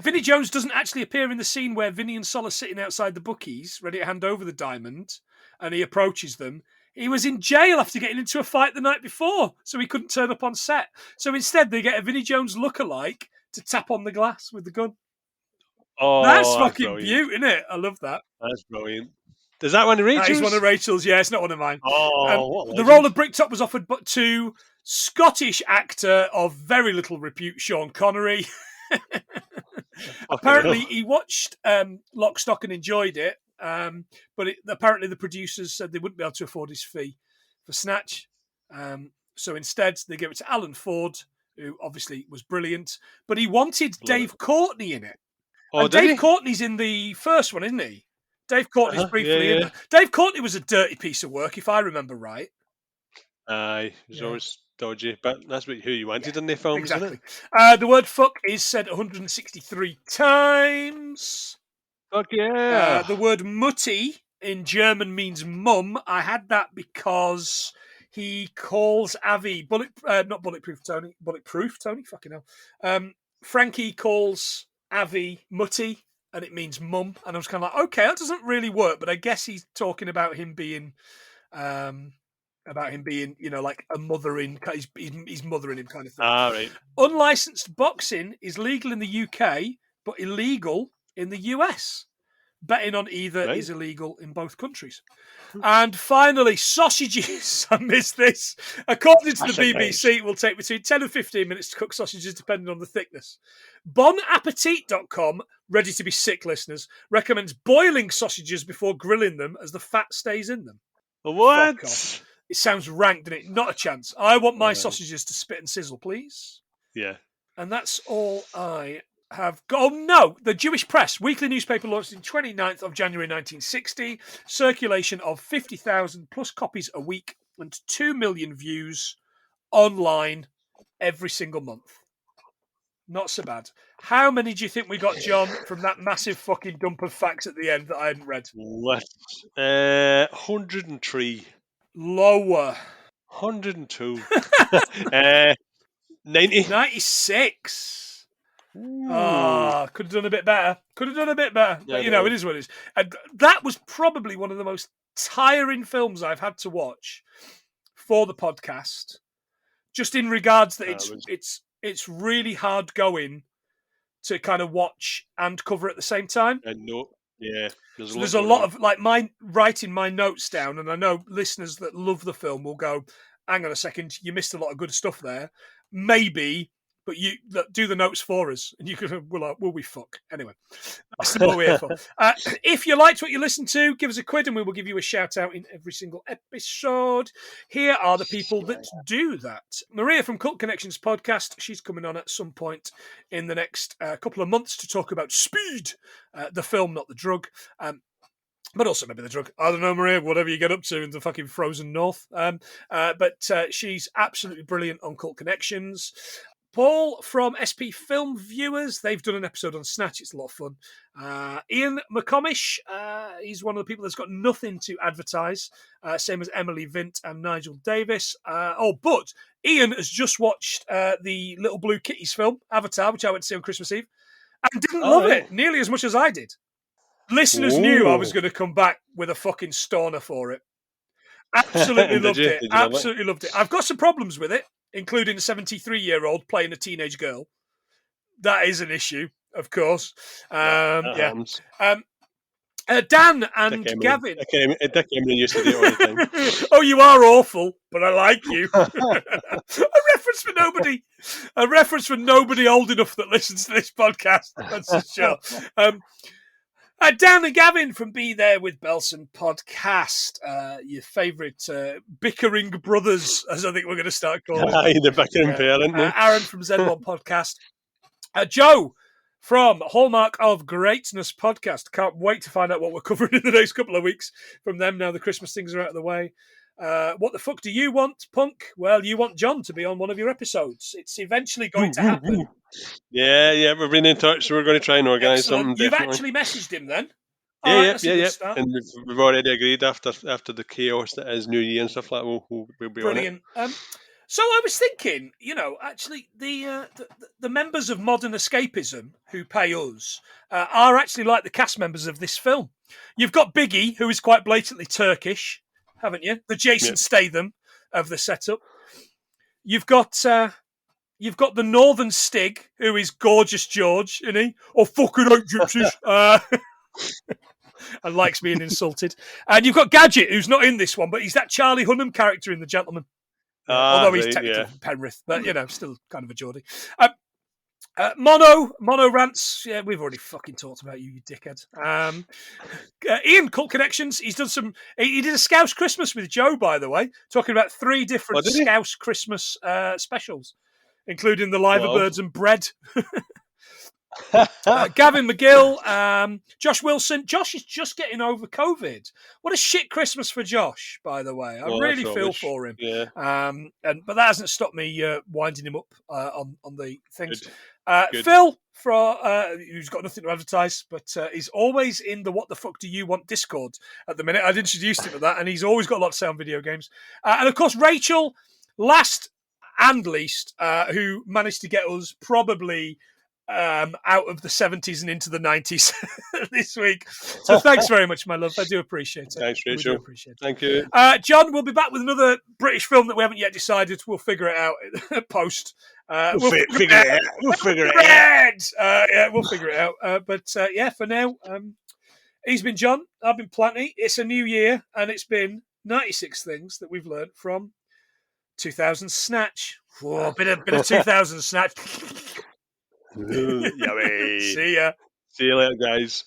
Vinnie Jones doesn't actually appear in the scene where Vinny and Sol are sitting outside the bookies, ready to hand over the diamond, and he approaches them. He was in jail after getting into a fight the night before, so he couldn't turn up on set. So instead, they get a Vinnie Jones lookalike to tap on the glass with the gun. Oh, that's fucking beaut, isn't it? I love that. That's brilliant. Is that one of Rachel's? That is one of Rachel's, yeah. It's not one of mine. Oh, the role of Bricktop was offered to Scottish actor of very little repute, Sean Connery. Apparently, he watched Lock, Stock and enjoyed it, but apparently the producers said they wouldn't be able to afford his fee for Snatch. So instead, they gave it to Alan Ford, who obviously was brilliant, but he wanted Dave Courtney in it. Oh, and Dave Courtney's in the first one, isn't he? Dave Courtney's briefly in there. Dave Courtney was a dirty piece of work, if I remember right. Aye, it was always dodgy, but that's who you wanted in the films, exactly. Isn't it? The word fuck is said 163 times. Fuck yeah. The word mutti in German means mum. I had that because he calls Avi not bulletproof Tony, fucking hell. Franky calls Avi mutti, and it means mum, and I was kind of like, okay, that doesn't really work, but I guess he's talking about him being, like a mothering, he's mothering him kind of thing. Right. Unlicensed boxing is legal in the UK, but illegal in the US. Betting on either is illegal in both countries. And finally, sausages. I missed this. According to the BBC, it will take between 10 and 15 minutes to cook sausages, depending on the thickness. Bonappetit.com, ready to be sick listeners, recommends boiling sausages before grilling them as the fat stays in them. What? It sounds rank, doesn't it? Not a chance. I want my sausages to spit and sizzle, please. Yeah. And that's all I have got. Oh, no. The Jewish Press, weekly newspaper launched in 29th of January 1960. Circulation of 50,000 plus copies a week and 2 million views online every single month. Not so bad. How many do you think we got, John, from that massive fucking dump of facts at the end that I hadn't read? 103. Lower. 102. 90. 96. Could have done a bit better. But, it is what it is. And that was probably one of the most tiring films I've had to watch for the podcast. Just in regards that it's really hard going to kind of watch and cover at the same time. There's a lot of like writing my notes down, and I know listeners that love the film will go, hang on a second, you missed a lot of good stuff there. Maybe but you do the notes for us, and you can. Will we fuck anyway? That's the what we're here for. If you liked what you listened to, give us a quid, and we will give you a shout out in every single episode. Here are the people that do that. Maria from Cult Connections podcast. She's coming on at some point in the next couple of months to talk about Speed, the film, not the drug. But also maybe the drug. I don't know, Maria, whatever you get up to in the fucking frozen north. But she's absolutely brilliant on Cult Connections. Paul from SP Film Viewers. They've done an episode on Snatch. It's a lot of fun. Ian McComish. He's one of the people that's got nothing to advertise. Same as Emily Vint and Nigel Davis. But Ian has just watched the Little Blue Kitties film, Avatar, which I went to see on Christmas Eve, and didn't love it nearly as much as I did. Listeners knew I was going to come back with a fucking stoner for it. Absolutely loved it. Absolutely loved it. I've got some problems with it, including a 73-year-old playing a teenage girl. That is an issue, of course. Dan and Gavin. Dick Emery used to do it all the time. Oh, you are awful, but I like you. A reference for nobody old enough that listens to this podcast. That's for sure. Dan and Gavin from Be There with Belson podcast, your favourite bickering brothers, as I think we're going to start calling the bickering parent. Aaron from Z1 podcast. Joe from Hallmark of Greatness podcast. Can't wait to find out what we're covering in the next couple of weeks from them now the Christmas things are out of the way. What the fuck do you want, Punk? Well, you want John to be on one of your episodes. It's eventually going to happen. Yeah, we've been in touch, so we're going to try and organise something. You've actually messaged him then? Yeah. And we've already agreed after the chaos that is New Year and stuff like that, we'll be brilliant. On it. So I was thinking, actually the members of Modern Escapism who pay us are actually like the cast members of this film. You've got Biggie, who is quite blatantly Turkish, haven't you? The Jason Statham of the setup. You've got the Northern Stig, who is gorgeous George, isn't he? Oh, fucking hate gypsies. And likes being insulted. And you've got Gadget, who's not in this one, but he's that Charlie Hunnam character in The Gentleman. Although he's technically Penrith, but, still kind of a Geordie. Mono rants. Yeah, we've already fucking talked about you dickhead. Ian, Cult Connections. He's done some. He did a Scouse Christmas with Joe, by the way, talking about 3 different Scouse Christmas specials, including the liver birds and bread. Gavin McGill, Josh Wilson. Josh is just getting over COVID. What a shit Christmas for Josh, by the way. I really feel for him. Yeah. But that hasn't stopped me winding him up on the things. Good. Phil, who's got nothing to advertise, but he's always in the What the Fuck Do You Want Discord at the minute. I'd introduced him to that, and he's always got a lot to say on video games. And of course, Rachel, last and least, who managed to get us probably out of the 70s and into the 90s this week. So thanks very much, my love. I do appreciate it. Thanks, Rachel. Thank you. John, we'll be back with another British film that we haven't yet decided. We'll figure it out post. We'll figure it out. We'll figure it out. But for now, he's been John. I've been Planty. It's a new year, and it's been 96 things that we've learned from 2000 Snatch. Whoa, bit of 2000 Snatch. Yummy. See ya. See you later, guys.